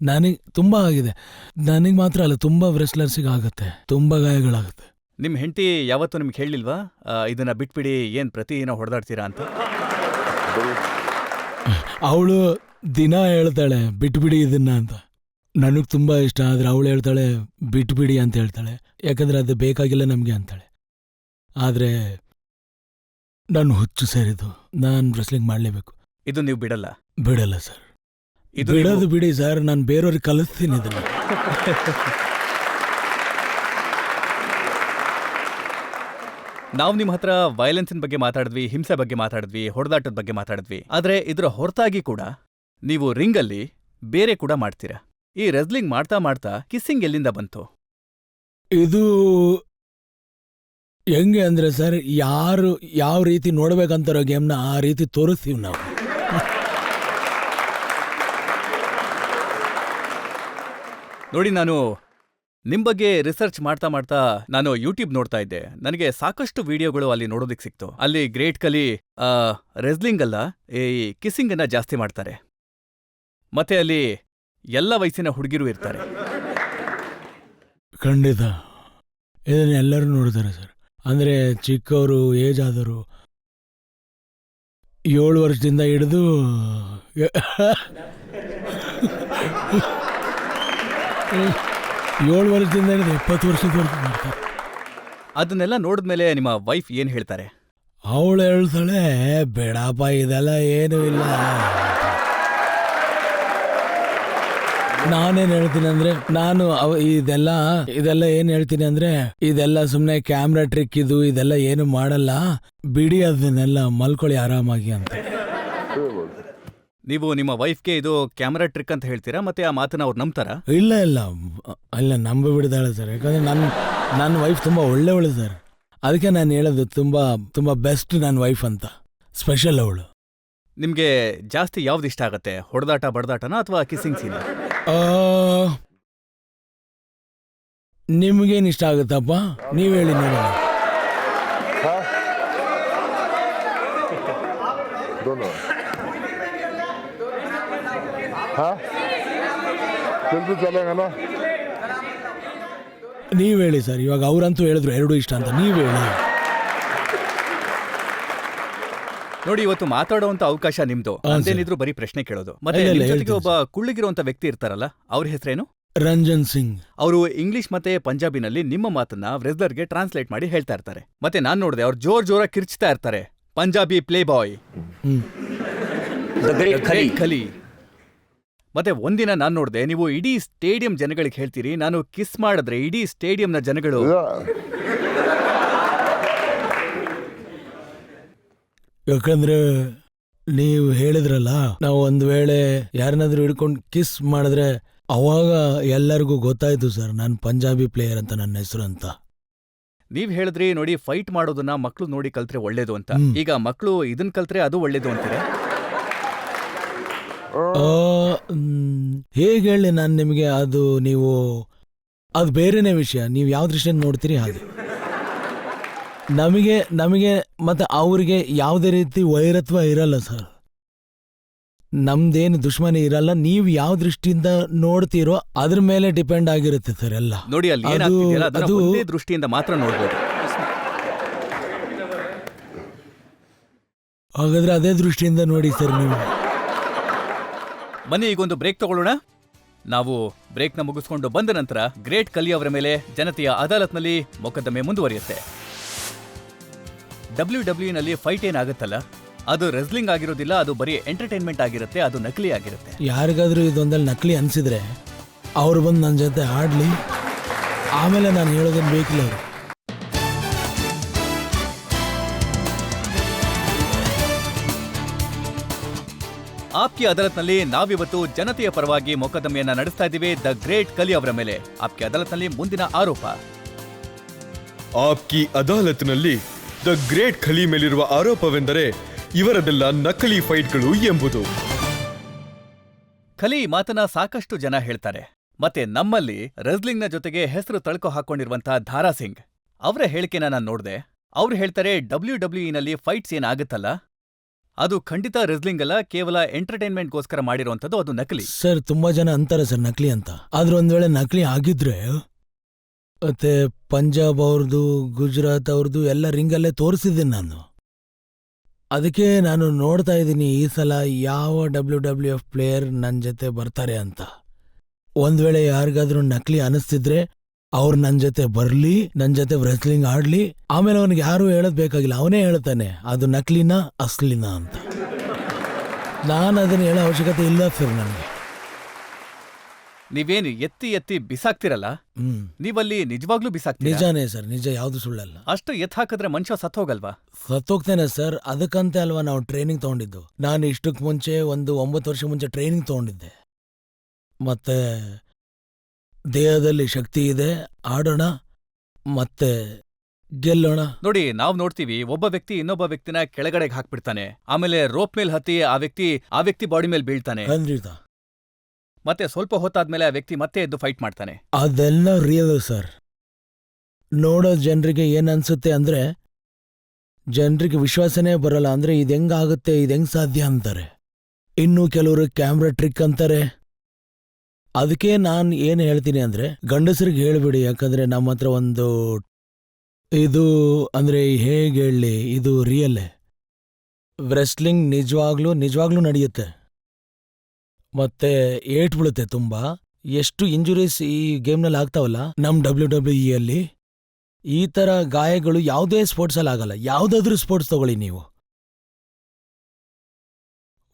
ನನಗೆ ತುಂಬಾ ಆಗಿದೆ. ನನಗೆ ಮಾತ್ರ ಅಲ್ಲ, ತುಂಬಾ ರೆಸ್ಲರ್ಸಿಗೆ ಆಗುತ್ತೆ, ತುಂಬಾ ಗಾಯಗಳಾಗುತ್ತೆ. ನಿಮ್ ಹೆಂಡತಿ ಯಾವತ್ತೂ ನಿಮ್ಗೆ ಹೇಳಿಲ್ವಾ ಇದನ್ನ ಬಿಟ್ಬಿಡಿ, ಏನ್ ಪ್ರತಿದಿನ ಹೊಡೆದಾಡ್ತೀರಾ ಅಂತ? ಅವಳು ದಿನ ಹೇಳ್ತಾಳೆ ಬಿಟ್ಬಿಡಿ ಇದನ್ನ ಅಂತ. ನನಗೆ ತುಂಬಾ ಇಷ್ಟ, ಆದ್ರೆ ಅವಳು ಹೇಳ್ತಾಳೆ ಬಿಟ್ಬಿಡಿ ಅಂತ ಹೇಳ್ತಾಳೆ, ಯಾಕಂದ್ರೆ ಅದು ಬೇಕಾಗಿಲ್ಲ ನಮಗೆ ಅಂತಾಳೆ. ಆದ್ರೆ ನಾನು ಹುಚ್ಚು ಸೇರಿದ್ದು, ನಾನು ರೆಸ್ಲಿಂಗ್ ಮಾಡಲೇಬೇಕು. ಇದು ನೀವು ಬಿಡಲ್ಲ? ಬಿಡಲ್ಲ ಸರ್. ಇದು ಬಿಡೋದು ಬಿಡಿ ಸರ್, ನಾನು ಬೇರೆಯವ್ರಿಗೆ ಕಲಿಸ್ತೀನಿ ಇದನ್ನ. ನಾವು ನಿಮ್ಮ ಹತ್ರ ವೈಲೆನ್ಸಿನ ಬಗ್ಗೆ ಮಾತಾಡಿದ್ವಿ, ಹಿಂಸೆ ಬಗ್ಗೆ ಮಾತಾಡಿದ್ವಿ, ಹೊಡೆದಾಟದ ಬಗ್ಗೆ ಮಾತಾಡಿದ್ವಿ. ಆದ್ರೆ ಇದರ ಹೊರತಾಗಿ ಕೂಡ ನೀವು ರಿಂಗಲ್ಲಿ ಬೇರೆ ಕೂಡ ಮಾಡ್ತೀರಾ. ಈ ರೆಸ್ಲಿಂಗ್ ಮಾಡ್ತಾ ಮಾಡ್ತಾ ಕಿಸ್ಸಿಂಗ್ ಎಲ್ಲಿಂದ ಬಂತು? ಇದು ಹೆಂಗೆ ಅಂದ್ರೆ ಸರ್, ಯಾರು ಯಾವ ರೀತಿ ನೋಡ್ಬೇಕಂತಾರೋ ಗೇಮ್ನ ಆ ರೀತಿ ತೋರಿಸ್ತೀವಿ ನಾವು. ನೋಡಿ, ನಾನು ನಿಮ್ ಬಗ್ಗೆ ರಿಸರ್ಚ್ ಮಾಡ್ತಾ ಮಾಡ್ತಾ ನಾನು ಯೂಟ್ಯೂಬ್ ನೋಡ್ತಾ ಇದ್ದೆ. ನನಗೆ ಸಾಕಷ್ಟು ವಿಡಿಯೋಗಳು ಅಲ್ಲಿ ನೋಡೋದಿಕ್ ಸಿಕ್ತು. ಅಲ್ಲಿ ಗ್ರೇಟ್ ಕಲಿ ರೆಸ್ಲಿಂಗ್ ಅಲ್ಲ, ಈ ಕಿಸ್ಸಿಂಗ್ ಅನ್ನ ಜಾಸ್ತಿ ಮಾಡ್ತಾರೆ. ಮತ್ತೆ ಅಲ್ಲಿ ಎಲ್ಲ ವಯಸ್ಸಿನ ಹುಡುಗಿರು ಇರ್ತಾರೆ. ಖಂಡಿತ ಇದನ್ನ ಎಲ್ಲರೂ ನೋಡ್ತಾರೆ ಸರ್. ಅಂದ್ರೆ ಚಿಕ್ಕವರು, ಏಜ್ ಆದವರು, 7 ವರ್ಷದಿಂದ ಹಿಡಿದು 7 ವರ್ಷದಿಂದ ಹಿಡಿದು 20 ವರ್ಷದವರೆಗೂ ಮಾಡ್ತಾರೆ. ಅದನ್ನೆಲ್ಲ ನೋಡಿದ್ಮೇಲೆ ನಿಮ್ಮ ವೈಫ್ ಏನ್ ಹೇಳ್ತಾರೆ? ಅವಳು ಹೇಳ್ತಾಳೆ, ಬೇಡಪ್ಪ ಇದೆಲ್ಲ ಏನೂ ಇಲ್ಲ. ನಾನೇನ್ ಹೇಳ್ತೀನಿ ಅಂದ್ರೆ, ನಾನು ಇದೆಲ್ಲ ಏನ್ ಹೇಳ್ತೀನಿ ಅಂದ್ರೆ, ಇದೆಲ್ಲ ಸುಮ್ನೆ ಕ್ಯಾಮ್ರಾ ಟ್ರಿಕ್, ಇದೆಲ್ಲ ಏನು ಮಾಡಲ್ಲ, ಬಿಡಿ ಅದನ್ನೆಲ್ಲ, ಮಲ್ಕೊಳ್ಳಿ ಆರಾಮಾಗಿ ಅಂತ. ನೀವು ನಿಮ್ಮ ವೈಫ್ಗೆ ಇದು ಕ್ಯಾಮರಾ ಟ್ರಿಕ್ ಅಂತ ಹೇಳ್ತೀರಾ, ಮತ್ತೆ ಆ ಮಾತನ್ನ ಅವ್ರು ನಂಬ್ತಾರಾ? ಇಲ್ಲ ನಂಬಿ ಬಿಡ್ತಾಳೆ ಸರ್. ಯಾಕಂದ್ರೆ ನನ್ನ ವೈಫ್ ತುಂಬಾ ಒಳ್ಳೆಯವಳು ಸರ್. ಅದಕ್ಕೆ ನಾನು ಹೇಳೋದು ತುಂಬಾ ಬೆಸ್ಟ್ ನನ್ನ ವೈಫ್ ಅಂತ, ಸ್ಪೆಷಲ್ ಅವಳು. ನಿಮ್ಗೆ ಜಾಸ್ತಿ ಯಾವ್ದು ಇಷ್ಟ ಆಗತ್ತೆ, ಹೊಡೆದಾಟ ಬಡದಾಟನ ಅಥವಾ ಕಿಸ್ಸಿಂಗ್ ಸೀನ್? ನಿಮ್ಗೇನ್ ಇಷ್ಟ ಆಗುತ್ತಪ್ಪ, ನೀವ್ ಹೇಳಿ ನೋಡೋಣ. ನೀವ್ ಹೇಳಿ ಸರ್. ಇವಾಗ ಅವ್ರಂತೂ ಹೇಳಿದ್ರು ಎರಡೂ ಇಷ್ಟ ಅಂತ, ನೀವ್ ಹೇಳಿ. ನೋಡಿ, ಇವತ್ತು ಮಾತಾಡುವಂತ ಅವಕಾಶ ನಿಮ್ದು. ಅದೇನಿದ್ರು ಬರೀ ಪ್ರಶ್ನೆ ಕೇಳೋದು. ಮತ್ತೆ ನಿಮ್ ಜೊತೆಗೆ ಒಬ್ಬ ಕುಳ್ಳಿಗಿರುವಂತ ವ್ಯಕ್ತಿ ಇರ್ತಾರಲ್ಲ, ಅವ್ರ ಹೆಸರೇನು? ರಂಜನ್ ಸಿಂಗ್. ಅವರು ಇಂಗ್ಲಿಷ್ ಮತ್ತೆ ಪಂಜಾಬಿನಲ್ಲಿ ನಿಮ್ಮ ಮಾತನ್ನ ರೆಸ್ಲರ್ಗೆ ಟ್ರಾನ್ಸ್ಲೇಟ್ ಮಾಡಿ ಹೇಳ್ತಾ ಇರ್ತಾರೆ. ಮತ್ತೆ ನಾನ್ ನೋಡಿದೆ, ಅವ್ರು ಜೋರಾಗಿ ಕಿರ್ಚ್ತಾ ಇರ್ತಾರೆ, ಪಂಜಾಬಿ ಪ್ಲೇ ಬಾಯ್, ಖಲಿ. ಮತ್ತೆ ಒಂದಿನ ನಾನ್ ನೋಡಿದೆ, ನೀವು ಇಡೀ ಸ್ಟೇಡಿಯಂ ಜನಗಳಿಗೆ ಹೇಳ್ತೀರಿ, ನಾನು ಕಿಸ್ ಮಾಡಿದ್ರೆ ಇಡೀ ಸ್ಟೇಡಿಯಂನ ಜನಗಳು. ಯಾಕಂದ್ರೆ ನೀವು ಹೇಳಿದ್ರಲ್ಲ, ನಾವು ಒಂದ್ ವೇಳೆ ಯಾರನ್ನಾದ್ರೂ ಹಿಡ್ಕೊಂಡು ಕಿಸ್ ಮಾಡಿದ್ರೆ ಅವಾಗ ಎಲ್ಲರಿಗೂ ಗೊತ್ತಾಯ್ತು ಸರ್, ನಾನು ಪಂಜಾಬಿ ಪ್ಲೇಯರ್ ಅಂತ, ನನ್ನ ಹೆಸರು ಅಂತ. ನೀವ್ ಹೇಳಿದ್ರಿ, ನೋಡಿ, ಫೈಟ್ ಮಾಡೋದನ್ನ ಮಕ್ಳು ನೋಡಿ ಕಲ್ತ್ರೆ ಒಳ್ಳೇದು ಅಂತ. ಈಗ ಮಕ್ಳು ಇದನ್ ಕಲ್ತ್ರೆ ಅದು ಒಳ್ಳೇದು ಅಂತೀರಾ? ಹೇಗೆ ಹೇಳಿ ನಾನು ನಿಮಗೆ, ಅದು ಬೇರೆನೇ ವಿಷಯ. ನೀವು ಯಾವ ದೃಷ್ಟಿಯಿಂದ ನೋಡ್ತೀರಿ ಹಾಗೆ. ನಮಗೆ ಮತ್ತೆ ಅವ್ರಿಗೆ ಯಾವುದೇ ರೀತಿ ವೈರತ್ವ ಇರಲ್ಲ ಸರ್. ನಮ್ದೇನು ದುಶ್ಮನಿ ಇರಲ್ಲ. ನೀವು ಯಾವ ದೃಷ್ಟಿಯಿಂದ ನೋಡ್ತೀರೋ ಅದ್ರ ಮೇಲೆ ಡಿಪೆಂಡ್ ಆಗಿರುತ್ತೆ ಸರ್ ಎಲ್ಲ. ನೋಡಿ, ಅಲ್ಲಿ ಏನಾಗ್ತಿದೆಯಲ್ಲ ಅದನ್ನ ಒಂದೇ ದೃಷ್ಟಿಯಿಂದ ಮಾತ್ರ ನೋಡ್ಬೋದು. ಹಾಗಾದ್ರೆ ಅದೇ ದೃಷ್ಟಿಯಿಂದ ನೋಡಿ ಸರ್ ನೀವು. ಬನ್ನಿ, ಈಗೊಂದು ಬ್ರೇಕ್ ತಗೊಳ್ಳೋಣ. ನಾವು ಬ್ರೇಕ್ನ ಮುಗಿಸ್ಕೊಂಡು ಬಂದ ನಂತರ ಗ್ರೇಟ್ ಕಲಿ ಅವರ ಮೇಲೆ ಜನತೆಯ ಅದಾಲತ್ನಲ್ಲಿ ಮೊಕದ್ದಮೆ ಮುಂದುವರಿಯುತ್ತೆ. WWE ಫೈಟ್ ಏನಾಗುತ್ತಲ್ಲ, ಅದು ರೆಸ್ಲಿಂಗ್ ಆಗಿರೋದಿಲ್ಲ, ಅದು ಬರೀ ಎಂಟರ್ಟೈನ್ಮೆಂಟ್ ಆಗಿರುತ್ತೆ, ಅದು ನಕಲಿ ಆಗಿರುತ್ತೆ. ಯಾರಿಗಾದ್ರೂ ಇದೊಂದಲ್ಲಿ ನಕಲಿ ಅನ್ಸಿದ್ರೆ ಅವ್ರು ಬಂದು ನನ್ನ ಜೊತೆ ಆಡ್ಲಿ, ಆಮೇಲೆ ನಾನು ಹೇಳೋದೇನು ಬೇಕಿಲ್ಲ ಅವರು. ಆಪ್ಕಿ ಅದಾಲತ್ನಲ್ಲಿ ನಾವಿವತ್ತು ಜನತೆಯ ಪರವಾಗಿ ಮೊಕದ್ದಮೆಯನ್ನ ನಡೆಸ್ತಾ ಇದ್ದೀವಿ ದ ಗ್ರೇಟ್ ಕಲಿ ಅವರ ಮೇಲೆ. ಆಪ್ಕಿ ಅದಾಲತ್ನಲ್ಲಿ ಮುಂದಿನ ಆರೋಪ. ಆಪ್ಕಿ ಅದಾಲತ್ನಲ್ಲಿ ದ ಗ್ರೇಟ್ ಖಲಿ ಮೇಲಿರುವ ಆರೋಪವೆಂದರೆ ಇವರದೆಲ್ಲ ನಕಲಿ ಫೈಟ್ಗಳು ಎಂಬುದು. ಖಲಿ ಮಾತನ್ನ ಸಾಕಷ್ಟು ಜನ ಹೇಳ್ತಾರೆ. ಮತ್ತೆ ನಮ್ಮಲ್ಲಿ ರೆಸ್ಲಿಂಗ್ನ ಜೊತೆಗೆ ಹೆಸರು ತಳ್ಕೊ ಹಾಕೊಂಡಿರುವಂತಹ ಧಾರಾ ಸಿಂಗ್ ಅವರ ಹೇಳಿಕೆನ ನಾನು ನೋಡ್ದೆ. ಅವ್ರು ಹೇಳ್ತಾರೆ WWE ನಲ್ಲಿ ಫೈಟ್ಸ್ ಏನಾಗುತ್ತಲ್ಲ ಅದು ಖಂಡಿತ ರೆಸ್ಲಿಂಗ್ ಅಲ್ಲ, ಕೇವಲ ಎಂಟರ್ಟೈನ್ಮೆಂಟ್ಗೋಸ್ಕರ ಮಾಡಿರುವಂಥದ್ದು, ಅದು ನಕಲಿ. ಸರ್ ತುಂಬಾ ಜನ ಅಂತಾರೆ ಸರ್ ನಕಲಿ ಅಂತ. ಆದ್ರೆ ಒಂದ್ ವೇಳೆ ನಕಲಿ ಆಗಿದ್ರೆ ಮತ್ತೆ ಪಂಜಾಬ್ ಅವ್ರದ್ದು, ಗುಜರಾತ್ ಅವ್ರದ್ದು ಎಲ್ಲ ರಿಂಗಲ್ಲೇ ತೋರಿಸಿದ್ದೀನಿ ನಾನು. ಅದಕ್ಕೆ ನಾನು ನೋಡ್ತಾ ಇದ್ದೀನಿ ಈ ಸಲ ಯಾವ WWF ಪ್ಲೇಯರ್ ನನ್ನ ಜೊತೆ ಬರ್ತಾರೆ ಅಂತ. ಒಂದ್ ವೇಳೆ ಯಾರಿಗಾದ್ರೂ ನಕಲಿ ಅನಿಸ್ತಿದ್ರೆ ಅವ್ರು ನನ್ನ ಜೊತೆ ಬರ್ಲಿ, ನನ್ನ ಜೊತೆ ರೆಸ್ಲಿಂಗ್ ಆಡ್ಲಿ, ಆಮೇಲೆ ಅವನಿಗೆ ಯಾರು ಹೇಳೋದ್ ಬೇಕಾಗಿಲ್ಲ, ಅವನೇ ಹೇಳ್ತಾನೆ ಅದು ನಕಲಿನ ಅಸ್ಲಿನ ಅಂತ. ನಾನು ಅದನ್ನ ಹೇಳೋ ಅವಶ್ಯಕತೆ ಇಲ್ಲ ಸರ್ ನನಗೆ. ನೀವೇನು ಎತ್ತಿ ಎತ್ತಿ ಬಿಸಾಕ್ತಿರಲ್ಲ, ನೀವಲ್ಲಿ ನಿಜವಾಗ್ಲೂ ಬಿಸಾಕ್ತೀರಾ? ನಿಜಾನೇ ಸರ್, ನಿಜ, ಯಾವ್ದು ಸುಳ್ಳಲ್ಲ. ಅಷ್ಟು ಎತ್ ಹಾಕಿದ್ರೆ ಮನುಷ್ಯ ಸತ್ತೋಗಲ್ವಾ? ಸತ್ತೋಗ್ತೇನೆ ಸರ್, ಅದಕ್ಕಂತೆ ಅಲ್ವಾ ನಾವು ಟ್ರೈನಿಂಗ್ ತಗೊಂಡಿದ್ದು. ನಾನು ಇಷ್ಟಕ್ಕೆ ಮುಂಚೆ ಒಂದು 9 ವರ್ಷ ಮುಂಚೆ ಟ್ರೈನಿಂಗ್ ತಗೊಂಡಿದ್ದೆ. ಮತ್ತೆ ದೇಹದಲ್ಲಿ ಶಕ್ತಿ ಇದೆ, ಆಡೋಣ ಮತ್ತೆ ಗೆಲ್ಲೋಣ. ನೋಡಿ, ನಾವ್ ನೋಡ್ತೀವಿ ಒಬ್ಬ ವ್ಯಕ್ತಿ ಇನ್ನೊಬ್ಬ ವ್ಯಕ್ತಿನ ಕೆಳಗಡೆಗೆ ಹಾಕ್ಬಿಡ್ತಾನೆ, ಆಮೇಲೆ ರೋಪ್ ಮೇಲ್ ಹತ್ತಿ ಆ ವ್ಯಕ್ತಿ ಬಾಡಿ ಮೇಲೆ ಬೀಳ್ತಾನೆ, ಖಂಡಿತ. ಮತ್ತೆ ಸ್ವಲ್ಪ ಹೊತ್ತಾದ್ಮೇಲೆ ಆ ವ್ಯಕ್ತಿ ಮತ್ತೆ ಎದ್ದು ಫೈಟ್ ಮಾಡ್ತಾನೆ. ಅದೆಲ್ಲ ರಿಯಲ್ ಸರ್. ನೋಡೋ ಜನರಿಗೆ ಏನ್ ಅನ್ಸುತ್ತೆ ಅಂದ್ರೆ, ಜನರಿಗೆ ವಿಶ್ವಾಸನೇ ಬರಲ್ಲ. ಅಂದ್ರೆ ಇದು ಹೆಂಗಾಗುತ್ತೆ, ಇದು ಹೆಂಗ್ ಸಾಧ್ಯ ಅಂತಾರೆ. ಇನ್ನು ಕೆಲವರು ಕ್ಯಾಮ್ರಾ ಟ್ರಿಕ್ ಅಂತಾರೆ. ಅದಕ್ಕೆ ನಾನು ಏನು ಹೇಳ್ತೀನಿ ಅಂದ್ರೆ, ಗಂಡಸರಿಗೆ ಹೇಳ್ಬಿಡಿ, ಯಾಕಂದ್ರೆ ನಮ್ಮ ಹತ್ರ ಒಂದು ಇದು ಅಂದ್ರೆ ಹೇಗೆ ಹೇಳಿ, ಇದು ರಿಯಲ್ಲೇ. ರೆಸ್ಲಿಂಗ್ ನಿಜವಾಗ್ಲೂ ನಡೆಯುತ್ತೆ. ಮತ್ತೆ ಏಟ್ ಬೀಳುತ್ತೆ ತುಂಬಾ. ಎಷ್ಟು ಇಂಜುರೀಸ್ ಈ ಗೇಮ್ನಲ್ಲಿ ಆಗ್ತಾವಲ್ಲ ನಮ್ WWE ಈ ತರ ಗಾಯಗಳು ಯಾವುದೇ ಸ್ಪೋರ್ಟ್ಸಲ್ಲಿ ಆಗಲ್ಲ. ಯಾವುದಾದ್ರೂ ಸ್ಪೋರ್ಟ್ಸ್ ತಗೊಳ್ಳಿ ನೀವು,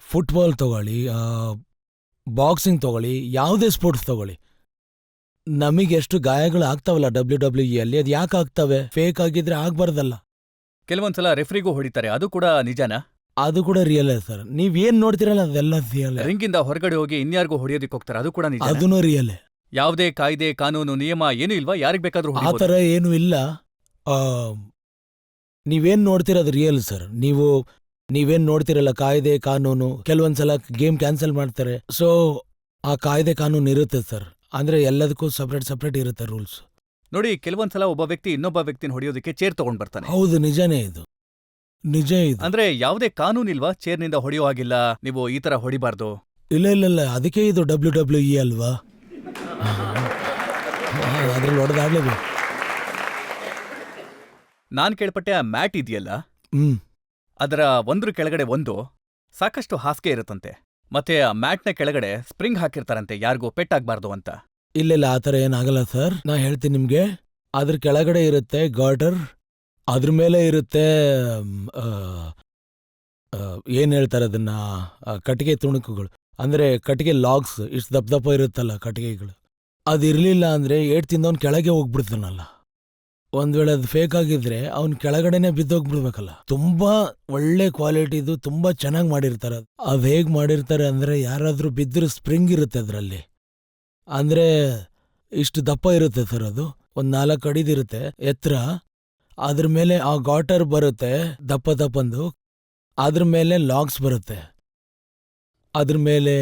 ಫುಟ್ಬಾಲ್ ತಗೊಳ್ಳಿ, ಬಾಕ್ಸಿಂಗ್ ತಗೊಳ್ಳಿ, ಯಾವುದೇ ಸ್ಪೋರ್ಟ್ಸ್ ತಗೊಳ್ಳಿ, ನಮಗೆ ಎಷ್ಟು ಗಾಯಗಳು ಆಗ್ತಾವಲ್ಲ WWE ಅದು ಯಾಕೆ ಆಗ್ತವೆ? ಫೇಕ್ ಆಗಿದ್ರೆ ಆಗ್ಬಾರ್ದಲ್ಲ. ಕೆಲವೊಂದ್ಸಲ ರೆಫ್ರಿಗೂ ಹೊಡಿತಾರೆ, ಅದು ಕೂಡ ನಿಜಾನಾ? ಅದು ಕೂಡ ರಿಯಲ್ ಸರ್. ನೀವೇನ್ ನೋಡ್ತಿರಲ್ಲ ಅದೆಲ್ಲ ರಿಯಲ್. ರಿಂಗಿಂದ ಹೊರಗಡೆ ಹೋಗಿ ಇನ್ಯಾರಿಗೂ ಹೊಡೆಯೋದಕ್ಕೆ ಹೋಗ್ತಾರೆ, ಅದು ಕೂಡ ನಿಜ? ಅದೂ ರಿಯಲ್. ಯಾವುದೇ ಕಾಯ್ದೆ ಕಾನೂನು ನಿಯಮ ಏನೂ ಇಲ್ವಾ? ಯಾರಿಗ್ ಬೇಕಾದ್ರೂ ಆ ಥರ ಏನೂ ಇಲ್ಲ. ನೀವೇನ್ ನೋಡ್ತಿರೋದು ರಿಯಲ್ ಸರ್. ನೀವೇನ್ ನೋಡ್ತಿರಲ್ಲ ಕಾಯ್ದೆ ಕಾನೂನು, ಕೆಲವೊಂದ್ಸಲ ಗೇಮ್ ಕ್ಯಾನ್ಸಲ್ ಮಾಡ್ತಾರೆ. ಸೊ ಆ ಕಾಯ್ದೆ ಕಾನೂನು ಇರುತ್ತೆ ಸರ್. ಅಂದ್ರೆ ಎಲ್ಲದಕ್ಕೂ ಸಪ್ರೇಟ್ ಇರುತ್ತೆ ರೂಲ್ಸ್. ನೋಡಿ, ಕೆಲವೊಂದ್ಸಲ ಒಬ್ಬ ವ್ಯಕ್ತಿ ಇನ್ನೊಬ್ಬ ವ್ಯಕ್ತಿನ ಹೊಡೆಯೋದಕ್ಕೆ ಚೇರ್ ತಗೊಂಡ್ ಬರ್ತಾನೆ. ಹೌದು, ನಿಜಾನೇ ಇದು, ನಿಜ ಇದು. ಅಂದ್ರೆ ಯಾವುದೇ ಕಾನೂನು ಇಲ್ವಾ? ಚೇರ್ನಿಂದ ಹೊಡೆಯೋ ಹಾಗಿಲ್ಲ, ನೀವು ಈ ತರ ಹೊಡಿಬಾರ್ದು? ಇಲ್ಲ, ಅದಕ್ಕೆ ಇದು WWE ಅಲ್ವಾ, ಅದ್ರಲ್ಲಿ ಹೊಡೆದಾಡ್ಲೇಬೇಕು. ನಾನ್ ಕೇಳ್ಪಟ್ಟೆ ಆ ಮ್ಯಾಟ್ ಇದೆಯಲ್ಲ, ಅದರ ಒಂದ್ರ ಕೆಳಗಡೆ ಸಾಕಷ್ಟು ಹಾಸಿಗೆ ಇರುತ್ತಂತೆ, ಮತ್ತೆ ಆ ಮ್ಯಾಟ್ನ ಕೆಳಗಡೆ ಸ್ಪ್ರಿಂಗ್ ಹಾಕಿರ್ತಾರಂತೆ, ಯಾರಿಗೂ ಪೆಟ್ಟಾಗ್ಬಾರ್ದು ಅಂತ. ಇಲ್ಲ, ಆ ಥರ ಏನಾಗಲ್ಲ ಸರ್. ನಾ ಹೇಳ್ತೀನಿ ನಿಮ್ಗೆ. ಅದ್ರ ಕೆಳಗಡೆ ಇರುತ್ತೆ ಗಾರ್ಟರ್, ಅದ್ರ ಮೇಲೆ ಇರುತ್ತೆ ಏನ್ ಹೇಳ್ತಾರೆ ಅದನ್ನ, ಕಟ್ಟಿಗೆ ತುಣುಕುಗಳು, ಅಂದ್ರೆ ಕಟ್ಟಿಗೆ ಲಾಗ್ಸ್, ಇಷ್ಟು ದಪ್ಪ ಇರುತ್ತಲ್ಲ ಕಟ್ಟಿಗೆಗಳು. ಅದಿರ್ಲಿಲ್ಲ ಅಂದ್ರೆ ಏಟ್ ತಿಂದವನ್ ಕೆಳಗೆ ಹೋಗ್ಬಿಡ್ತಾನಲ್ಲ. ಒಂದ್ ವೇಳೆ ಅದು ಫೇಕ್ ಆಗಿದ್ರೆ ಅವ್ನ್ ಕೆಳಗಡೆನೆ ಬಿದ್ದೋಗ್ಬಿಡ್ಬೇಕಲ್ಲ. ತುಂಬಾ ಒಳ್ಳೆ ಕ್ವಾಲಿಟಿದು, ತುಂಬಾ ಚೆನ್ನಾಗಿ ಮಾಡಿರ್ತಾರೆ. ಅದ್ ಹೇಗ್ ಮಾಡಿರ್ತಾರೆ ಅಂದ್ರೆ, ಯಾರಾದ್ರೂ ಬಿದ್ದರೂ ಸ್ಪ್ರಿಂಗ್ ಇರುತ್ತೆ ಅದ್ರಲ್ಲಿ, ಅಂದ್ರೆ ಇಷ್ಟು ದಪ್ಪ ಇರುತ್ತೆ ಸರ್. ಅದು ಒಂದ್ 4 ಅಡಿದಿರುತ್ತೆ ಎತ್ತರ. ಅದ್ರ ಮೇಲೆ ಆ ಗಾಟರ್ ಬರುತ್ತೆ ದಪ್ಪಂದು, ಅದ್ರ ಮೇಲೆ ಲಾಗ್ಸ್ ಬರುತ್ತೆ, ಅದ್ರ ಮೇಲೆ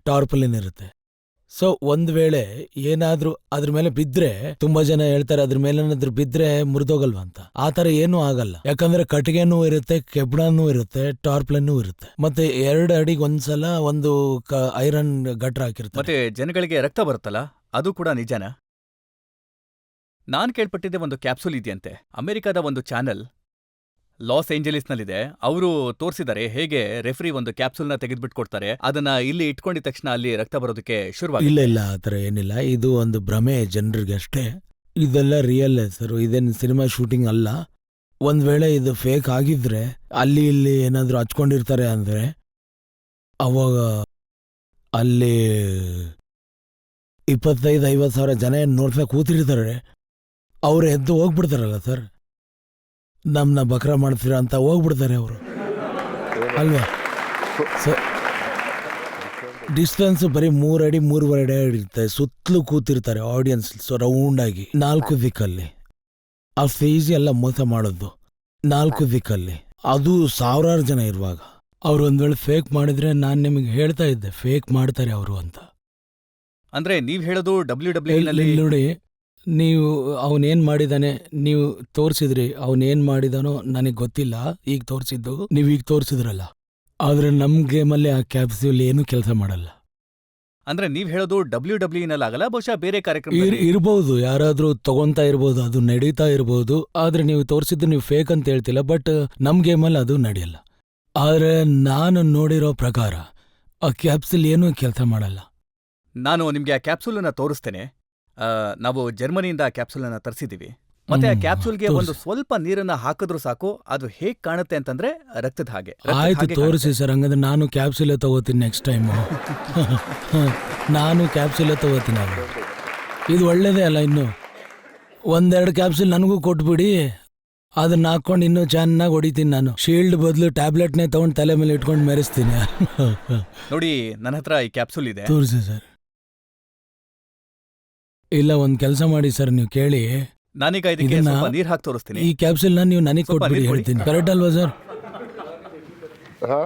ಟಾರ್ಪಲಿನ್ ಇರುತ್ತೆ. ಸೊ ಒಂದ್ ವೇಳೆ ಏನಾದ್ರೂ ಅದ್ರ ಮೇಲೆ ಬಿದ್ರೆ, ತುಂಬಾ ಜನ ಹೇಳ್ತಾರೆ ಅದ್ರ ಮೇಲೇನಾದ್ರೂ ಬಿದ್ರೆ ಮುರಿದೋಗಲ್ವಾ ಅಂತ. ಆ ತರ ಏನೂ ಆಗಲ್ಲ, ಯಾಕಂದ್ರೆ ಕಟ್ಟಿಗೆನೂ ಇರುತ್ತೆ, ಕೆಬ್ಣನೂ ಇರುತ್ತೆ, ಟಾರ್ಪಲಿನೂ ಇರುತ್ತೆ, ಮತ್ತೆ 2 ಅಡಿಗೆ ಒಂದ್ಸಲ ಒಂದು ಐರನ್ ಗಟ್ರ ಹಾಕಿರುತ್ತೆ. ಮತ್ತೆ ಜನಗಳಿಗೆ ರಕ್ತ ಬರುತ್ತಲ್ಲ, ಅದು ಕೂಡ ನಿಜಾನಾ? ನಾನ್ ಕೇಳ್ಪಟ್ಟಿದ್ದೆ ಒಂದು ಕ್ಯಾಪ್ಸೂಲ್ ಇದೆಯಂತೆ. ಅಮೆರಿಕದ ಒಂದು ಚಾನೆಲ್ ಲಾಸ್ ಏಂಜಲೀಸ್ನಲ್ಲಿದೆ. ಅವರು ತೋರಿಸಿದ್ದಾರೆ ಹೇಗೆ ರೆಫ್ರಿ ಒಂದು ಕ್ಯಾಪ್ಸೂಲ್ನ ತೆಗೆದ್ಬಿಟ್ಟು ಕೊಡ್ತಾರೆ, ಅದನ್ನ ಇಲ್ಲಿ ಇಟ್ಕೊಂಡಿದ ತಕ್ಷಣ ಅಲ್ಲಿ ರಕ್ತ ಬರೋದಕ್ಕೆ ಶುರುವಾಗಿ. ಇಲ್ಲ, ಆ ಥರ ಏನಿಲ್ಲ. ಇದು ಒಂದು ಭ್ರಮೆ ಜನರಿಗೆ ಅಷ್ಟೇ. ಇದೆಲ್ಲ ರಿಯಲ್ ಸರ್, ಇದೇನು ಸಿನಿಮಾ ಶೂಟಿಂಗ್ ಅಲ್ಲ. ಒಂದ್ ವೇಳೆ ಇದು ಫೇಕ್ ಆಗಿದ್ರೆ, ಅಲ್ಲಿ ಇಲ್ಲಿ ಏನಾದ್ರೂ ಹಚ್ಕೊಂಡಿರ್ತಾರೆ ಅಂದ್ರೆ, ಅವಾಗ ಅಲ್ಲಿ 25-50 ಸಾವಿರ ಜನ ನೋಡ್ತಾ ಕೂತಿರ್ತಾರೆ, ಅವ್ರು ಎದ್ದು ಹೋಗ್ಬಿಡ್ತಾರಲ್ಲ ಸರ್. ನಮ್ನ ಬಕ್ರ ಮಾಡ್ತೀರಾ ಅಂತ ಹೋಗ್ಬಿಡ್ತಾರೆ ಅವರು, ಅಲ್ವಾ? ಡಿಸ್ಟೆನ್ಸ್ ಬರೀ 3 ಅಡಿ 3.5 ಅಡಿ ಇರುತ್ತೆ. ಸುತ್ತಲೂ ಕೂತಿರ್ತಾರೆ ಆಡಿಯನ್ಸ್ ರೌಂಡ್ ಆಗಿ 4 ದಿಕ್ಕಲ್ಲಿ. ಅಷ್ಟು ಈಸಿ ಅಲ್ಲ ಮೋಸ ಮಾಡೋದು 4 ದಿಕ್ಕಲ್ಲಿ, ಅದು ಸಾವಿರಾರು ಜನ ಇರುವಾಗ. ಅವ್ರು ಒಂದ್ ವೇಳೆ ಫೇಕ್ ಮಾಡಿದ್ರೆ ನಾನು ನಿಮಗೆ ಹೇಳ್ತಾ ಇದ್ದೆ ಫೇಕ್ ಮಾಡ್ತಾರೆ ಅವರು ಅಂತ. ಅಂದ್ರೆ ನೀವ್ ಹೇಳೋದು WWE ಇಲ್ಲಿ ನಲ್ಲಿ ನೋಡಿ, ನೀವು ಅವನೇನ್ ಮಾಡಿದಾನೆ ನೀವು ತೋರಿಸಿದ್ರಿ. ಅವನೇನ್ ಮಾಡಿದಾನೋ ನನಗೆ ಗೊತ್ತಿಲ್ಲ. ಈಗ ತೋರಿಸಿದ್ದು ನೀವು ಈಗ ತೋರಿಸಿದ್ರಲ್ಲ, ಆದ್ರೆ ನಮ್ ಗೇಮಲ್ಲಿ ಆ ಕ್ಯಾಪ್ಸ್ಯೂಲ್ ಏನು ಕೆಲಸ ಮಾಡಲ್ಲ. ಅಂದ್ರೆ ನೀವ್ ಹೇಳೋದು WWE ನಲ್ಲಿ ಆಗಲ್ಲ, ಬಹುಶಃ ಬೇರೆ ಕಾರ್ಯಕ್ರಮ ಇರ್ಬೋದು, ಯಾರಾದ್ರೂ ತಗೊಂತಾ ಇರ್ಬೋದು, ಅದು ನಡೀತಾ ಇರ್ಬೋದು. ಆದ್ರೆ ನೀವು ತೋರಿಸಿದ್ದು ನೀವು ಫೇಕ್ ಅಂತ ಹೇಳ್ತಿಲ್ಲ, ಬಟ್ ನಮ್ ಗೇಮಲ್ಲಿ ಅದು ನಡೆಯಲ್ಲ. ಆದ್ರೆ ನಾನು ನೋಡಿರೋ ಪ್ರಕಾರ ಆ ಕ್ಯಾಪ್ಸೂಲ್ ಏನೂ ಕೆಲಸ ಮಾಡಲ್ಲ. ನಾನು ನಿಮ್ಗೆ ಆ ಕ್ಯಾಪ್ಸೂಲ್ ಅನ್ನ ತೋರಿಸ್ತೇನೆ. ನಾವು ಜರ್ಮನಿಯಿಂದ ಆ ಕ್ಯಾಪ್ಸೂಲ್ ಅನ್ನ ತರಿಸಿದೀವಿ. ಮತ್ತೆ ಆ ಕ್ಯಾಪ್ಸೂಲ್ಗೆ ಒಂದು ಸ್ವಲ್ಪ ನೀರನ್ನ ಹಾಕಿದ್ರು ಸಾಕು, ಅದು ಹೇಗ್ ಕಾಣುತ್ತೆ ಅಂತಂದ್ರೆ ರಕ್ತದ ಹಾಗೆ. ಆಯ್ತು, ತೋರಿಸಿ ಸರ್. ಹಂಗಂದ್ರೆ ನಾನು ಕ್ಯಾಪ್ಸೂಲೇ ತಗೋತೀನಿ ನೆಕ್ಸ್ಟ್ ಟೈಮ್. ನಾನು ಕ್ಯಾಪ್ಸೂಲೇ ತಗೋತೀನಿ. ಇದು ಒಳ್ಳೇದೇ ಅಲ್ಲ. ಇನ್ನು ಒಂದೆರಡು ಕ್ಯಾಪ್ಸೂಲ್ ನನಗೂ ಕೊಟ್ಬಿಡಿ, ಅದನ್ನ ಹಾಕೊಂಡು ಇನ್ನೂ ಚೆನ್ನಾಗಿ ಹೊಡಿತೀನಿ. ನಾನು ಶೀಲ್ಡ್ ಬದಲು ಟ್ಯಾಬ್ಲೆಟ್ನೇ ತಗೊಂಡು ತಲೆ ಮೇಲೆ ಇಟ್ಕೊಂಡು ಮೆರೆಸ್ತೀನಿ. ನೋಡಿ, ನನ್ನ ಹತ್ರ ಈ ಕ್ಯಾಪ್ಸೂಲ್ ಇದೆ. ತೋರಿಸಿ ಸರ್. ಇಲ್ಲ, ಒಂದ್ ಕೆಲಸ ಮಾಡಿ ಸರ್, ನೀವು ಕೇಳಿ. ನಾನೀಗ ಇದಕ್ಕೆ ಇದನ್ನ- ಸ್ವಲ್ಪ ನೀರ್ ಹಾಕಿ ತೋರಿಸ್ತೀನಿ. ಈ ಕ್ಯಾಪ್ಸೂಲ್ನ ನೀವು ನನಗೆ ಸ್ವಲ್ಪ ಕೊಟ್ಬಿಡಿ, ನೀರ್ ಕೊಡಿ. ಹೇಳ್ತೀನಿ. ಕರೆಕ್ಟ್ ಅಲ್ವಾ ಸರ್?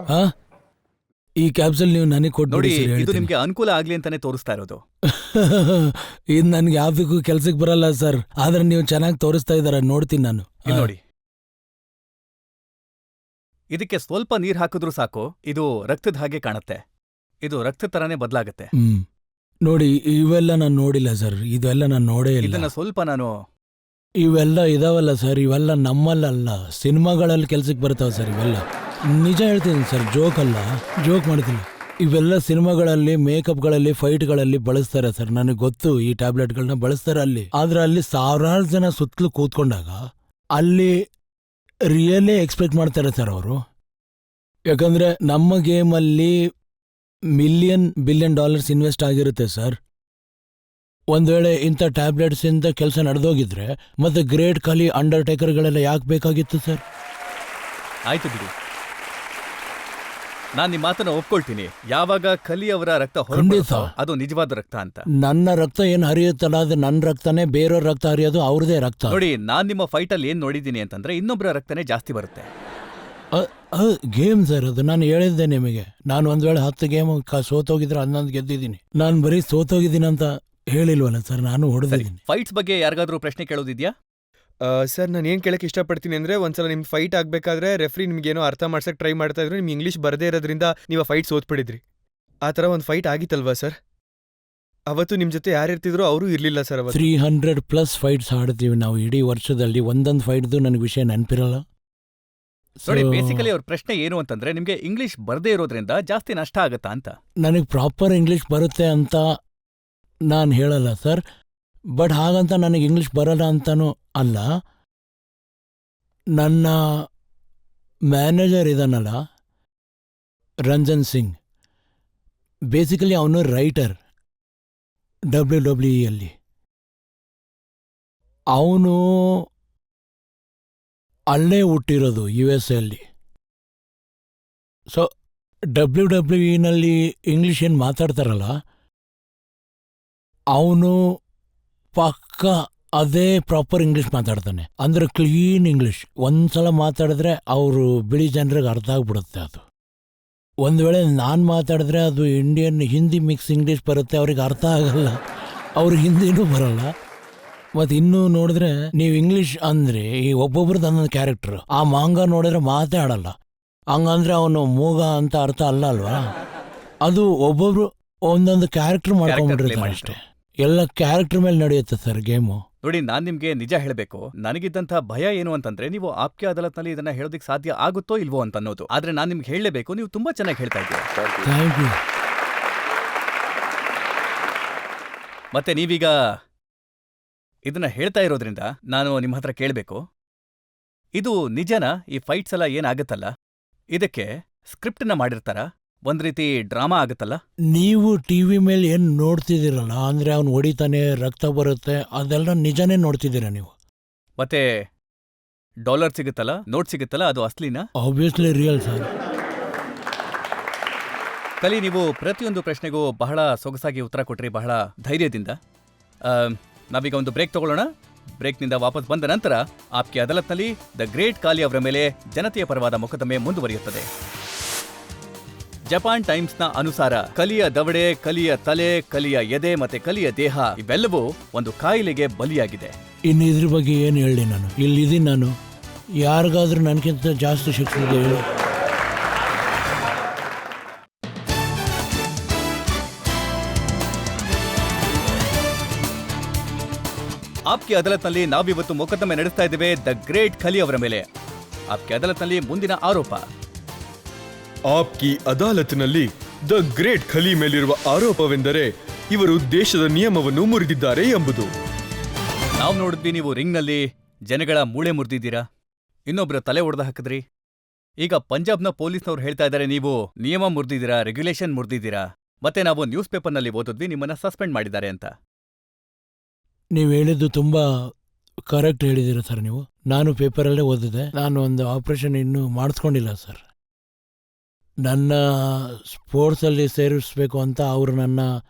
ಹಾ, ಈ ಕ್ಯಾಪ್ಸೂಲ್ ನೀವು ನನಗೆ ನೋಡಿ, ಕೊಟ್ಬಿಡಿ ಸರ್, ಇದು ಹೇಳ್ತೀನಿ. ನಿಮ್ಗೆ ಅನುಕೂಲ ಆಗ್ಲಿ ಅಂತಾನೆ ತೋರಿಸ್ತಾ ಇರೋದು. ಇದು ನನ್ಗೆ ಯಾವ್ದಕ್ಕೂ ಕೆಲ್ಸಕ್ಕೆ ಬರಲ್ಲ ಸರ್, ಆದ್ರೆ ನೀವು ಚೆನ್ನಾಗಿ ತೋರಿಸ್ತಾ ಇದಾರ, ನೋಡ್ತೀನಿ ನಾನು. ಇಲ್ಲಿ ನೋಡಿ, ಇದಕ್ಕೆ ಸ್ವಲ್ಪ ನೀರ್ ಹಾಕಿದ್ರು ಸಾಕು, ಇದು ರಕ್ತದ ಹಾಗೆ ಕಾಣುತ್ತೆ. ಇದು ರಕ್ತದ ತರಾನೇ ಬದಲಾಗತ್ತೆ. ನೋಡಿ, ಇವೆಲ್ಲ ನಾನು ನೋಡಿಲ್ಲ ಸರ್, ಇದೆಲ್ಲ ನಾನು ನೋಡೇ ಇಲ್ಲ. ಇದನ್ನ ಸ್ವಲ್ಪ ನಾನು ಇವೆಲ್ಲ ಇದಾವಲ್ಲ ಸರ್, ಇವೆಲ್ಲ ನಮ್ಮಲ್ಲಲ್ಲ, ಸಿನಿಮಾಗಳಲ್ಲಿ ಕೆಲ್ಸಕ್ಕೆ ಬರ್ತಾವ ಸರ್ ಇವೆಲ್ಲ. ನಿಜ ಹೇಳ್ತೀನಿ ಸರ್, ಜೋಕ್ ಅಲ್ಲ, ಜೋಕ್ ಮಾಡ್ತೀನಿ. ಇವೆಲ್ಲ ಸಿನಿಮಾಗಳಲ್ಲಿ, ಮೇಕಪ್ಗಳಲ್ಲಿ, ಫೈಟ್ಗಳಲ್ಲಿ ಬಳಸ್ತಾರೆ ಸರ್. ನನಗೆ ಗೊತ್ತು, ಈ ಟ್ಯಾಬ್ಲೆಟ್ಗಳನ್ನ ಬಳಸ್ತಾರೆ ಅಲ್ಲಿ. ಆದ್ರೆ ಅಲ್ಲಿ ಸಾವಿರಾರು ಜನ ಸುತ್ತಲೂ ಕೂತ್ಕೊಂಡಾಗ ಅಲ್ಲಿ ರಿಯಲೇ ಎಕ್ಸ್ಪೆಕ್ಟ್ ಮಾಡ್ತಾರೆ ಸರ್ ಅವರು. ಯಾಕಂದ್ರೆ ನಮ್ಮ ಗೇಮಲ್ಲಿ $1 billion ಇನ್ವೆಸ್ಟ್ ಆಗಿರುತ್ತೆ ಸರ್. ಒಂದ್ ವೇಳೆ ಇಂಥ ಟ್ಯಾಬ್ಲೆಟ್ಸ್ ಇಂದ ಕೆಲಸ ನಡೆದೋಗಿದ್ರೆ ಮತ್ತೆ ಗ್ರೇಟ್ ಖಾಲಿ, ಅಂಡರ್ಟೇಕರ್ಗಳೆಲ್ಲ ಯಾಕೆ ಬೇಕಾಗಿತ್ತು ಸರ್? ಆಯ್ತು ಬಿಡಿ, ನಾನ್ ನಿಮ್ ಮಾತನ್ನ ಒಪ್ಕೊಳ್ತೀನಿ. ಯಾವಾಗ ಕಲಿ ಅವರ ರಕ್ತ ಹೊರಬಿಡುತ್ತೋ ಅದು ನಿಜವಾದ ರಕ್ತ ಅಂತ. ನನ್ನ ರಕ್ತ ಏನ್ ಹರಿಯುತ್ತಲ್ಲ, ಅದು ನನ್ನ ರಕ್ತನೇ. ಬೇರೆಯವ್ರ ರಕ್ತ ಹರಿಯೋದು ಅವ್ರದೇ ರಕ್ತ. ನೋಡಿ, ನಾನ್ ನಿಮ್ಮ ಫೈಟ್ ಅಲ್ಲಿ ಏನ್ ನೋಡಿದೀನಿ ಅಂತಂದ್ರೆ ಇನ್ನೊಬ್ಬರ ರಕ್ತನೇ ಜಾಸ್ತಿ ಬರುತ್ತೆ. ಗೇಮ್ ಸರ್ ಅದು. ನಾನು ಹೇಳಿದ್ದೆ ನಿಮಗೆ, ನಾನು ಒಂದ್ ವೇಳೆ 10 ಗೇಮ್ ಸೋತೋಗಿದ್ರೆ 11 ಗೆದ್ದಿದ್ದೀನಿ. ನಾನು ಬರೀ ಸೋತೋಗಿದ್ದೀನಿ ಅಂತ ಹೇಳಿಲ್ವಲ್ಲ ಸರ್, ನಾನು ಹೊಡೆದಿದ್ದೀನಿ. ಫೈಟ್ಸ್ ಬಗ್ಗೆ ಯಾರಿಗಾದ್ರೂ ಪ್ರಶ್ನೆ ಕೇಳೋದಿದ್ಯಾ? ಸರ್, ನಾನು ಏನು ಕೇಳಕ್ಕೆ ಇಷ್ಟಪಡ್ತೀನಿ ಅಂದರೆ, ಒಂದ್ಸಲ ನಿಮ್ಮ ಫೈಟ್ ಆಗಬೇಕಾದ್ರೆ ರೆಫ್ರಿ ನಿಮ್ಗೇನೋ ಅರ್ಥ ಮಾಡ್ಸಕ್ಕೆ ಟ್ರೈ ಮಾಡ್ತಾ ಇದ್ರು, ನಿಮ್ಗೆ ಇಂಗ್ಲೀಷ್ ಬರದೇ ಇರೋದ್ರಿಂದ ನೀವು ಆ ಫೈಟ್ ಸೋತ್ಬಿಟ್ಟಿದ್ರಿ. ಆ ಥರ ಒಂದು ಫೈಟ್ ಆಗಿತ್ತಲ್ವಾ ಸರ್? ಅವತ್ತು ನಿಮ್ಮ ಜೊತೆ ಯಾರು ಇರ್ತಿದ್ರು ಅವರು ಇರಲಿಲ್ಲ ಸರ್. ಅವತ್ತು 300+ ಫೈಟ್ಸ್ ಆಡ್ತೀವಿ ನಾವು ಇಡೀ ವರ್ಷದಲ್ಲಿ. ಒಂದೊಂದು ಫೈಟ್ದು ನನಗೆ ವಿಷಯ ನೆನಪಿರಲ್ಲ. ನೋಡಿ, ಬೇಸಿಕಲಿ ಅವ್ರ ಪ್ರಶ್ನೆ ಏನು ಅಂತಂದ್ರೆ, ನಿಮ್ಗೆ ಇಂಗ್ಲಿಷ್ ಬರದೇ ಇರೋದ್ರಿಂದ ಜಾಸ್ತಿ ನಷ್ಟ ಆಗತ್ತಾ ಅಂತ. ನನಗೆ ಪ್ರಾಪರ್ ಇಂಗ್ಲೀಷ್ ಬರುತ್ತೆ ಅಂತ ನಾನು ಹೇಳಲ್ಲ ಸರ್, ಬಟ್ ಹಾಗಂತ ನನಗೆ ಇಂಗ್ಲೀಷ್ ಬರಲ್ಲ ಅಂತಾನೂ ಅಲ್ಲ. ನನ್ನ ಮ್ಯಾನೇಜರ್ ಇದಾನಲ್ಲ, ರಂಜನ್ ಸಿಂಗ್, ಬೇಸಿಕಲಿ ಅವನು ರೈಟರ್ WWE. ಅವನು ಅಲ್ಲೇ ಹುಟ್ಟಿರೋದು USA. ಸೊ WWE ಇಂಗ್ಲೀಷ್ ಏನು ಮಾತಾಡ್ತಾರಲ್ಲ, ಅವನು ಪಕ್ಕ ಅದೇ ಪ್ರಾಪರ್ ಇಂಗ್ಲೀಷ್ ಮಾತಾಡ್ತಾನೆ. ಅಂದ್ರೆ ಕ್ಲೀನ್ ಇಂಗ್ಲೀಷ್. ಒಂದ್ಸಲ ಮಾತಾಡಿದ್ರೆ ಅವರು ಬಿಳಿ ಜನರಿಗೆ ಅರ್ಥ ಆಗ್ಬಿಡುತ್ತೆ ಅದು. ಒಂದು ವೇಳೆ ನಾನು ಮಾತಾಡಿದ್ರೆ ಅದು ಇಂಡಿಯನ್ ಹಿಂದಿ ಮಿಕ್ಸ್ ಇಂಗ್ಲೀಷ್ ಬರುತ್ತೆ, ಅವ್ರಿಗೆ ಅರ್ಥ ಆಗಲ್ಲ, ಅವ್ರಿಗೆ ಹಿಂದಿನೂ ಬರಲ್ಲ. ಮತ್ತು ಇನ್ನೂ ನೋಡಿದ್ರೆ ನೀವು ಇಂಗ್ಲೀಷ್ ಅಂದರೆ ಈ ಒಬ್ಬೊಬ್ರದ್ದು ಒಂದೊಂದು ಕ್ಯಾರೆಕ್ಟರ್. ಆ ಮಾಂಗ ನೋಡಿದ್ರೆ ಮಾತೇ ಆಡಲ್ಲ, ಹಂಗಂದ್ರೆ ಅವನು ಮೂಗ ಅಂತ ಅರ್ಥ ಅಲ್ಲ ಅಲ್ವಾ. ಅದು ಒಬ್ಬೊಬ್ರು ಒಂದೊಂದು ಕ್ಯಾರೆಕ್ಟರ್ ಮಾಡ್ಕೊಂಡ್ಬಿಟ್ಟಿರ್ತಾರೆ ಅಷ್ಟೇ. ಎಲ್ಲ ಕ್ಯಾರೆಕ್ಟರ್ ಮೇಲೆ ನಡೆಯುತ್ತೆ ಸರ್ ಗೇಮು. ನೋಡಿ, ನಾನ್ ನಿಮ್ಗೆ ನಿಜ ಹೇಳಬೇಕು, ನನಗಿದ್ದಂಥ ಭಯ ಏನು ಅಂತಂದ್ರೆ, ನೀವು ಆಪ್ಕೆ ಅದಾಲತ್ನಲ್ಲಿ ಇದನ್ನ ಹೇಳೋದಕ್ಕೆ ಸಾಧ್ಯ ಆಗುತ್ತೋ ಇಲ್ವೋ ಅಂತ ಅನ್ನೋದು. ಆದ್ರೆ ನಾನು ನಿಮ್ಗೆ ಹೇಳಲೇಬೇಕು, ನೀವು ತುಂಬಾ ಚೆನ್ನಾಗಿ ಹೇಳ್ತಾ ಇದ್ದೀರಾ. Thank you. ಮತ್ತೆ ನೀವೀಗ ಇದನ್ನ ಹೇಳ್ತಾ ಇರೋದ್ರಿಂದ ನಾನು ನಿಮ್ಮ ಹತ್ರ ಕೇಳಬೇಕು, ಇದು ನಿಜನಾ? ಈ ಫೈಟ್ಸ್ ಎಲ್ಲ ಏನಾಗುತ್ತಲ್ಲ, ಇದಕ್ಕೆ ಸ್ಕ್ರಿಪ್ಟ್ನ ಮಾಡಿರ್ತಾರ? ಒಂದ್ ರೀತಿ ಡ್ರಾಮಾ ಆಗುತ್ತಲ್ಲ? ನೀವು ಟಿವಿ ಮೇಲೆ ಏನು ನೋಡ್ತಿದ್ದೀರಲ್ಲ, ಅಂದ್ರೆ ಅವ್ನು ಹೊಡಿತಾನೆ, ರಕ್ತ ಬರುತ್ತೆ, ಅದೆಲ್ಲ ನಿಜನೇ ನೋಡ್ತಿದ್ದೀರಾ ನೀವು? ಮತ್ತೆ ಡಾಲರ್ ಸಿಗುತ್ತಲ್ಲ, ನೋಟ್ ಸಿಗುತ್ತಲ್ಲ, ಅದು ಅಸ್ಲಿನಾ? Obviously real sir. ಕಲಿ, ನೀವು ಪ್ರತಿಯೊಂದು ಪ್ರಶ್ನೆಗೂ ಬಹಳ ಸೊಗಸಾಗಿ ಉತ್ತರ ಕೊಟ್ರಿ, ಬಹಳ ಧೈರ್ಯದಿಂದ. ನಾವೀಗ ಒಂದು ಬ್ರೇಕ್ ತಗೊಳ್ಳೋಣ. ಬ್ರೇಕ್ನಿಂದ ವಾಪಸ್ ಬಂದ ನಂತರ ಆಪ್ಕೆ ಅದಾಲತ್ನಲ್ಲಿ ದ ಗ್ರೇಟ್ ಖಾಲಿ ಅವರ ಮೇಲೆ ಜನತೆಯ ಪರವಾದ ಮೊಕದ್ದಮೆ ಮುಂದುವರಿಯುತ್ತದೆ. ಜಪಾನ್ ಟೈಮ್ಸ್ನ ಅನುಸಾರ ಕಲಿಯ ದವಡೆ, ಕಲಿಯ ತಲೆ, ಕಲಿಯ ಎದೆ ಮತ್ತೆ ಕಲಿಯ ದೇಹ ಇವೆಲ್ಲವೂ ಒಂದು ಕಾಯಿಲೆಗೆ ಬಲಿಯಾಗಿದೆ. ಇನ್ನು ಇದ್ರ ಬಗ್ಗೆ ಏನು ಹೇಳಿ ನಾನು? ಇಲ್ಲಿದ್ದೀನಿ ನಾನು. ಯಾರಿಗಾದ್ರೂ ನನಗಿಂತ ಜಾಸ್ತಿ ಶಕ್ತಿ ಇದೆ ಹೇಳಿ. ಆಪ್ಕೆ ಅದಾಲತ್ನಲ್ಲಿ ನಾವಿವತ್ತು ಮೊಕದ್ದಮೆ ನಡೆಸ್ತಾ ಇದ್ದೇವೆ ದ ಗ್ರೇಟ್ ಖಲಿ ಅವರ ಮೇಲೆ. ಆಪ್ಕೆ ಅದಾಲತ್ನಲ್ಲಿ ಮುಂದಿನ ಆರೋಪ. ಆಪ್ಕಿ ಅದಾಲತ್ನಲ್ಲಿ ದ ಗ್ರೇಟ್ ಖಲಿ ಮೇಲಿರುವ ಆರೋಪವೆಂದರೆ ಇವರು ದೇಶದ ನಿಯಮವನ್ನು ಮುರಿದಿದ್ದಾರೆ ಎಂಬುದು. ನಾವು ನೋಡಿದ್ವಿ, ನೀವು ರಿಂಗ್ನಲ್ಲಿ ಜನಗಳ ಮೂಳೆ ಮುರಿದಿದ್ದೀರಾ, ಇನ್ನೊಬ್ರ ತಲೆ ಒಡೆದು ಹಾಕಿದ್ರಿ. ಈಗ ಪಂಜಾಬ್ನ ಪೊಲೀಸ್ನವ್ರು ಹೇಳ್ತಾ ಇದ್ದಾರೆ ನೀವು ನಿಯಮ ಮುರಿದಿದ್ದೀರಾ, ರೆಗ್ಯುಲೇಷನ್ ಮುರಿದಿದ್ದೀರಾ. ಮತ್ತೆ ನಾವು ನ್ಯೂಸ್ ಪೇಪರ್ನಲ್ಲಿ ಓದಿದ್ವಿ ನಿಮ್ಮನ್ನ ಸಸ್ಪೆಂಡ್ ಮಾಡಿದ್ದಾರೆ ಅಂತ. ನೀವು ಹೇಳಿದ್ದು ತುಂಬ ಕರೆಕ್ಟ್ ಹೇಳಿದ್ದೀರ ಸರ್. ನೀವು, ನಾನು ಪೇಪರಲ್ಲೇ ಓದಿದೆ. ನಾನು ಒಂದು ಆಪರೇಷನ್ ಇನ್ನೂ ಮಾಡಿಸ್ಕೊಂಡಿಲ್ಲ ಸರ್. ನನ್ನ ಸ್ಪೋರ್ಟ್ಸಲ್ಲಿ ಸೇರಿಸ್ಬೇಕು ಅಂತ ಅವರು ನನ್ನ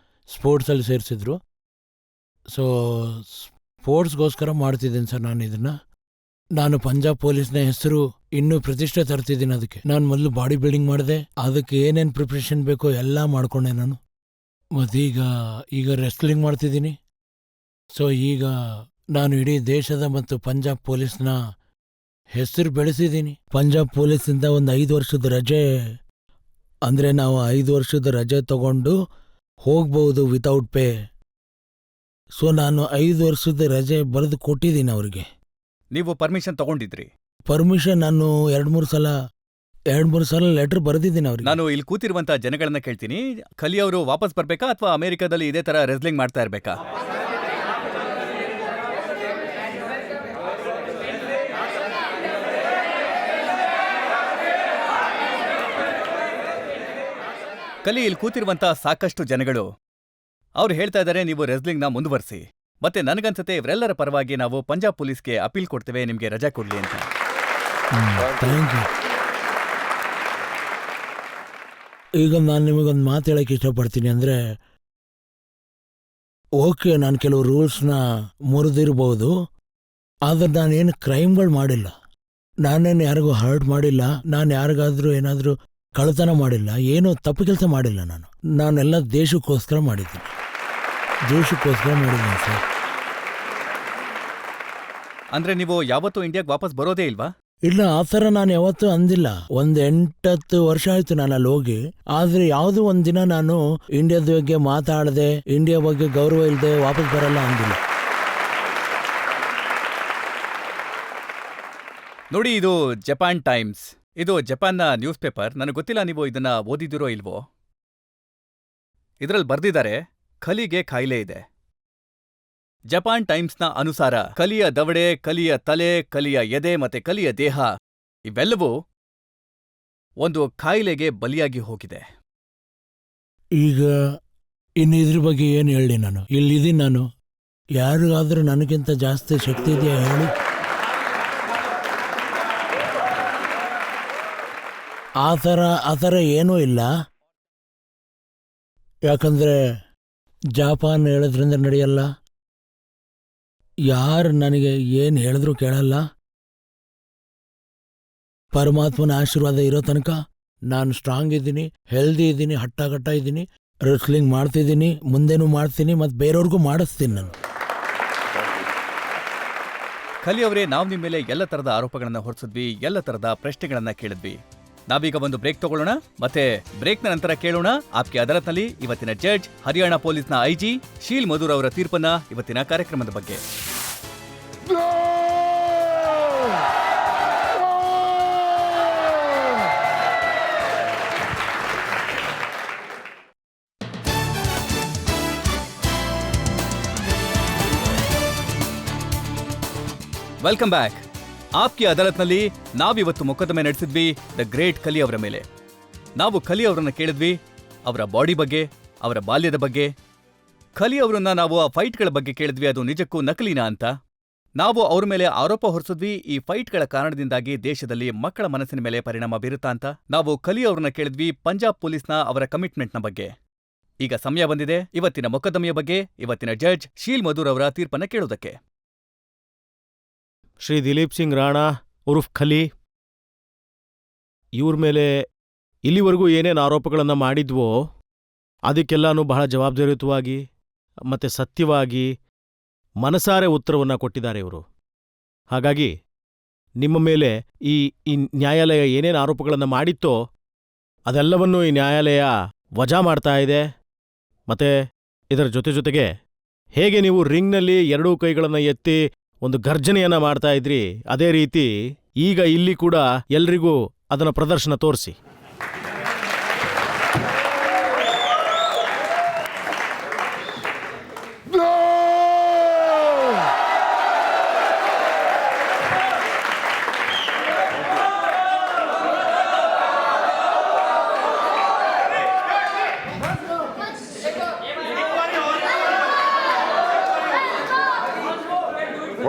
ಸ್ಪೋರ್ಟ್ಸಲ್ಲಿ ಸೇರಿಸಿದ್ರು. ಸೊ ಸ್ಪೋರ್ಟ್ಸ್ಗೋಸ್ಕರ ಮಾಡ್ತಿದ್ದೀನಿ ಸರ್ ನಾನು ಇದನ್ನು. ನಾನು ಪಂಜಾಬ್ ಪೊಲೀಸ್ನ ಹೆಸರು ಇನ್ನೂ ಪ್ರತಿಷ್ಠೆ ತರ್ತಿದ್ದೀನಿ. ಅದಕ್ಕೆ ನಾನು ಮೊದಲು ಬಾಡಿ ಬಿಲ್ಡಿಂಗ್ ಮಾಡಿದೆ, ಅದಕ್ಕೆ ಏನೇನು ಪ್ರಿಪ್ರೇಷನ್ ಬೇಕೋ ಎಲ್ಲ ಮಾಡಿಕೊಂಡೆ ನಾನು. ಮತ್ತೀಗ ಈಗ ರೆಸ್ಲಿಂಗ್ ಮಾಡ್ತಿದ್ದೀನಿ. ಸೊ ಈಗ ನಾನು ಇಡೀ ದೇಶದ ಮತ್ತು ಪಂಜಾಬ್ ಪೊಲೀಸ್ನ ಹೆಸರು ಬೆಳೆಸಿದ್ದೀನಿ. ಪಂಜಾಬ್ ಪೊಲೀಸಿಂದ ಒಂದು 5 ವರ್ಷದ ರಜೆ, ಅಂದರೆ ನಾವು 5 ವರ್ಷದ ರಜೆ ತಗೊಂಡು ಹೋಗ್ಬೋದು ವಿತೌಟ್ ಪೇ. ಸೊ ನಾನು 5 ವರ್ಷದ ರಜೆ ಬರೆದು ಕೊಟ್ಟಿದ್ದೀನಿ ಅವ್ರಿಗೆ. ನೀವು ಪರ್ಮಿಷನ್ ತಗೊಂಡಿದ್ರಿ? ಪರ್ಮಿಷನ್ ನಾನು 2-3 ಸಲ ಲೆಟರ್ ಬರೆದಿದ್ದೀನಿ ಅವ್ರಿಗೆ. ನಾನು ಇಲ್ಲಿ ಕೂತಿರುವಂತ ಜನಗಳನ್ನ ಕೇಳ್ತೀನಿ, ಖಲಿ ಅವರು ವಾಪಸ್ ಬರ್ಬೇಕಾ ಅಥವಾ ಅಮೆರಿಕಾದಲ್ಲಿ ಇದೇ ತರ ರೆಸ್ಲಿಂಗ್ ಮಾಡ್ತಾ ಇರ್ಬೇಕಾ? ಖಲಿ ಇಲ್ಲಿ ಕೂತಿರುವಂತ ಸಾಕಷ್ಟು ಜನಗಳು ಅವ್ರು ಹೇಳ್ತಾ ಇದ್ದಾರೆ ನೀವು ರೆಸ್ಲಿಂಗ್ನ ಮುಂದುವರಿಸಿ. ಮತ್ತೆ ನನಗನ್ಸುತ್ತೆ ಇವರೆಲ್ಲರ ಪರವಾಗಿ ನಾವು ಪಂಜಾಬ್ ಪೊಲೀಸ್ಗೆ ಅಪೀಲ್ ಕೊಡ್ತೇವೆ, ನಿಮ್ಗೆ ರಜಾ ಕೊಡ್ಲಿ ಅಂತ. Thank you. ಈಗ ನಾನು ನಿಮಗೊಂದು ಮಾತು ಹೇಳಕ್ಕೆ ಇಷ್ಟಪಡ್ತೀನಿ. ಅಂದರೆ ಓಕೆ, ನಾನು ಕೆಲವು ರೂಲ್ಸ್ನ ಮುರಿದಿರ್ಬೋದು, ಆದರೆ ನಾನೇನು ಕ್ರೈಮ್ಗಳು ಮಾಡಿಲ್ಲ. ನಾನೇನು ಯಾರಿಗೂ ಹರ್ಟ್ ಮಾಡಿಲ್ಲ. ನಾನು ಯಾರಿಗಾದ್ರೂ ಏನಾದರೂ ಕಳ್ಳತನ ಮಾಡಿಲ್ಲ, ಏನೋ ತಪ್ಪು ಕೆಲಸ ಮಾಡಿಲ್ಲ. ನಾನೆಲ್ಲ ದೇಶಕ್ಕೋಸ್ಕರ ಮಾಡಿದ್ದೀನಿ ಸರ್. ಅಂದ್ರೆ ನೀವು ಯಾವತ್ತೂ ಇಂಡಿಯಾಗೆ ವಾಪಸ್ ಬರೋದೇ ಇಲ್ವಾ? ಇಲ್ಲ, ಆ ಥರ ನಾನು ಯಾವತ್ತೂ ಅಂದಿಲ್ಲ. 8-10 ವರ್ಷ ಆಯ್ತು ನಾನು ಅಲ್ಲಿ ಹೋಗಿ. ಆದರೆ ಯಾವುದೋ ಒಂದಿನ ನಾನು ಇಂಡಿಯಾದ ಬಗ್ಗೆ ಮಾತಾಡದೆ, ಇಂಡಿಯಾ ಬಗ್ಗೆ ಗೌರವ ಇಲ್ಲದೆ ವಾಪಸ್ ಬರಲ್ಲ ಅಂದಿಲ್ಲ. ನೋಡಿ, ಇದು ಜಪಾನ್ ಟೈಮ್ಸ್, ಇದು ಜಪಾನ್ನ ನ್ಯೂಸ್ ಪೇಪರ್. ನನಗೆ ಗೊತ್ತಿಲ್ಲ ನೀವು ಇದನ್ನ ಓದಿದಿರೋ ಇಲ್ವೋ. ಇದರಲ್ಲಿ ಬರ್ದಿದ್ದಾರೆ ಖಲಿಗೆ ಕಾಯಿಲೆ ಇದೆ. ಜಪಾನ್ ಟೈಮ್ಸ್ನ ಅನುಸಾರ ಕಲಿಯ ದವಡೆ, ಕಲಿಯ ತಲೆ, ಕಲಿಯ ಎದೆ ಮತ್ತೆ ಕಲಿಯ ದೇಹ ಇವೆಲ್ಲವೂ ಒಂದು ಕಾಯಿಲೆಗೆ ಬಲಿಯಾಗಿ ಹೋಗಿದೆ. ಈಗ ಇನ್ನು ಇದ್ರ ಬಗ್ಗೆ ಏನು ಹೇಳಿ ನಾನು? ಇಲ್ಲಿದ್ದೀನಿ ನಾನು. ಯಾರಿಗಾದ್ರೂ ನನಗಿಂತ ಜಾಸ್ತಿ ಶಕ್ತಿ ಇದೆಯಾ ಹೇಳಿ? ಆ ಥರ ಏನೂ ಇಲ್ಲ. ಯಾಕಂದರೆ ಜಪಾನ್ ಹೇಳೋದ್ರಿಂದ ನಡೆಯಲ್ಲ. ಯಾರು ನನಗೆ ಏನು ಹೇಳಿದ್ರು ಕೇಳಲ್ಲ. ಪರಮಾತ್ಮನ ಆಶೀರ್ವಾದ ಇರೋ ತನಕ ನಾನು ಸ್ಟ್ರಾಂಗ್ ಇದ್ದೀನಿ, ಹೆಲ್ದಿ ಇದ್ದೀನಿ, ಹಟ್ಟ ಇದ್ದೀನಿ. ರೆಸ್ಲಿಂಗ್ ಮಾಡ್ತಿದ್ದೀನಿ, ಮುಂದೆನೂ ಮಾಡ್ತೀನಿ, ಮತ್ತು ಬೇರೆಯವ್ರಿಗೂ ಮಾಡಿಸ್ತೀನಿ ನಾನು. ಖಲಿ ಅವರೇ, ನಾವು ನಿಮ್ಮ ಮೇಲೆ ಎಲ್ಲ ತರದ ಆರೋಪಗಳನ್ನ ಹೊರಿಸಿದ್ವಿ, ಎಲ್ಲ ತರದ ಪ್ರಶ್ನೆಗಳನ್ನ ಕೇಳಿದ್ವಿ. ನಾವೀಗ ಒಂದು ಬ್ರೇಕ್ ತಗೊಳ್ಳೋಣ. ಮತ್ತೆ ಬ್ರೇಕ್ನ ನಂತರ ಕೇಳೋಣ ಆಪ್ಕೆ ಅದಾಲತ್ನಲ್ಲಿ ಇವತ್ತಿನ ಜಡ್ಜ್, ಹರಿಯಾಣ ಪೊಲೀಸ್ನ ಐಜಿ ಶೀಲ್ ಮಧುರ್ ಅವರ ತೀರ್ಪನ್ನ, ಇವತ್ತಿನ ಕಾರ್ಯಕ್ರಮದ ಬಗ್ಗೆ. Welcome back. ಆಪ್ಕೆ ಅದಾಲತ್ನಲ್ಲಿ ನಾವಿವತ್ತು ಮೊಕದ್ದಮೆ ನಡೆಸಿದ್ವಿ ದ ಗ್ರೇಟ್ ಖಲಿ ಅವರ ಮೇಲೆ. ನಾವು ಖಲಿ ಅವರನ್ನ ಕೇಳಿದ್ವಿ ಅವರ ಬಾಡಿ ಬಗ್ಗೆ, ಅವರ ಬಾಲ್ಯದ ಬಗ್ಗೆ. ಖಲಿ ಅವರನ್ನ ನಾವು ಆ ಫೈಟ್ಗಳ ಬಗ್ಗೆ ಕೇಳಿದ್ವಿ, ಅದು ನಿಜಕ್ಕೂ ನಕಲಿನಾ ಅಂತ. ನಾವು ಅವ್ರ ಮೇಲೆ ಆರೋಪ ಹೊರಿಸಿದ್ವಿ, ಈ ಫೈಟ್ಗಳ ಕಾರಣದಿಂದಾಗಿ ದೇಶದಲ್ಲಿ ಮಕ್ಕಳ ಮನಸ್ಸಿನ ಮೇಲೆ ಪರಿಣಾಮ ಬೀರುತ್ತಾ ಅಂತ. ನಾವು ಖಲಿ ಅವ್ರನ್ನ ಕೇಳಿದ್ವಿ ಪಂಜಾಬ್ ಪೊಲೀಸ್ನ ಅವರ ಕಮಿಟ್ಮೆಂಟ್ನ ಬಗ್ಗೆ. ಈಗ ಸಮಯ ಬಂದಿದೆ ಇವತ್ತಿನ ಮೊಕದ್ದಮೆಯ ಬಗ್ಗೆ, ಇವತ್ತಿನ ಜಡ್ಜ್ ಶೀಲ್ ಮಧುರ್ ಅವರ ತೀರ್ಪನ್ನ ಕೇಳೋದಕ್ಕೆ. ಶ್ರೀ ದಿಲೀಪ್ ಸಿಂಗ್ ರಾಣಾ ಉರ್ಫ್ ಖಲಿ, ಇವ್ರ ಮೇಲೆ ಇಲ್ಲಿವರೆಗೂ ಏನೇನು ಆರೋಪಗಳನ್ನು ಮಾಡಿದ್ವೋ ಅದಕ್ಕೆಲ್ಲಾನು ಬಹಳ ಜವಾಬ್ದಾರಿಯುತವಾಗಿ ಮತ್ತೆ ಸತ್ಯವಾಗಿ ಮನಸಾರೆ ಉತ್ತರವನ್ನು ಕೊಟ್ಟಿದ್ದಾರೆ ಇವರು. ಹಾಗಾಗಿ ನಿಮ್ಮ ಮೇಲೆ ಈ ಈ ನ್ಯಾಯಾಲಯ ಏನೇನು ಆರೋಪಗಳನ್ನು ಮಾಡಿತ್ತೋ ಅದೆಲ್ಲವನ್ನೂ ಈ ನ್ಯಾಯಾಲಯ ವಜಾ ಮಾಡ್ತಾ ಇದೆ. ಮತ್ತೆ ಇದರ ಜೊತೆಗೆ ಹೇಗೆ ನೀವು ರಿಂಗ್ನಲ್ಲಿ ಎರಡೂ ಕೈಗಳನ್ನು ಎತ್ತಿ ಒಂದು ಗರ್ಜನೆಯನ್ನ ಮಾಡ್ತಾ ಇದ್ರಿ, ಅದೇ ರೀತಿ ಈಗ ಇಲ್ಲಿ ಕೂಡ ಎಲ್ರಿಗೂ ಅದನ್ನ ಪ್ರದರ್ಶನ ತೋರಿಸಿ.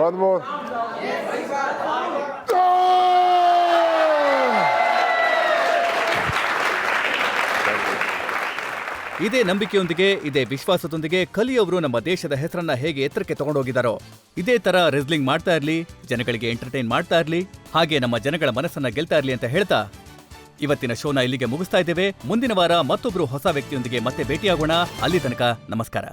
One more. ಇದೇ ನಂಬಿಕೆಯೊಂದಿಗೆ, ಇದೇ ವಿಶ್ವಾಸದೊಂದಿಗೆ ಕಲಿ ಅವರು ನಮ್ಮ ದೇಶದ ಹೆಸರನ್ನ ಹೇಗೆ ಎತ್ತರಕ್ಕೆ ತಗೊಂಡೋಗಿದಾರೋ ಇದೇ ತರ ರೆಸ್ಲಿಂಗ್ ಮಾಡ್ತಾ ಇರ್ಲಿ, ಜನಗಳಿಗೆ ಎಂಟರ್ಟೈನ್ ಮಾಡ್ತಾ ಇರ್ಲಿ, ಹಾಗೆ ನಮ್ಮ ಜನಗಳ ಮನಸ್ಸನ್ನ ಗೆಲ್ತಾ ಇರ್ಲಿ ಅಂತ ಹೇಳ್ತಾ ಇವತ್ತಿನ ಶೋನ ಇಲ್ಲಿಗೆ ಮುಗಿಸ್ತಾ ಇದ್ದೇವೆ. ಮುಂದಿನ ವಾರ ಮತ್ತೊಬ್ರು ಹೊಸ ವ್ಯಕ್ತಿಯೊಂದಿಗೆ ಮತ್ತೆ ಭೇಟಿಯಾಗೋಣ. ಅಲ್ಲಿ ತನಕ ನಮಸ್ಕಾರ.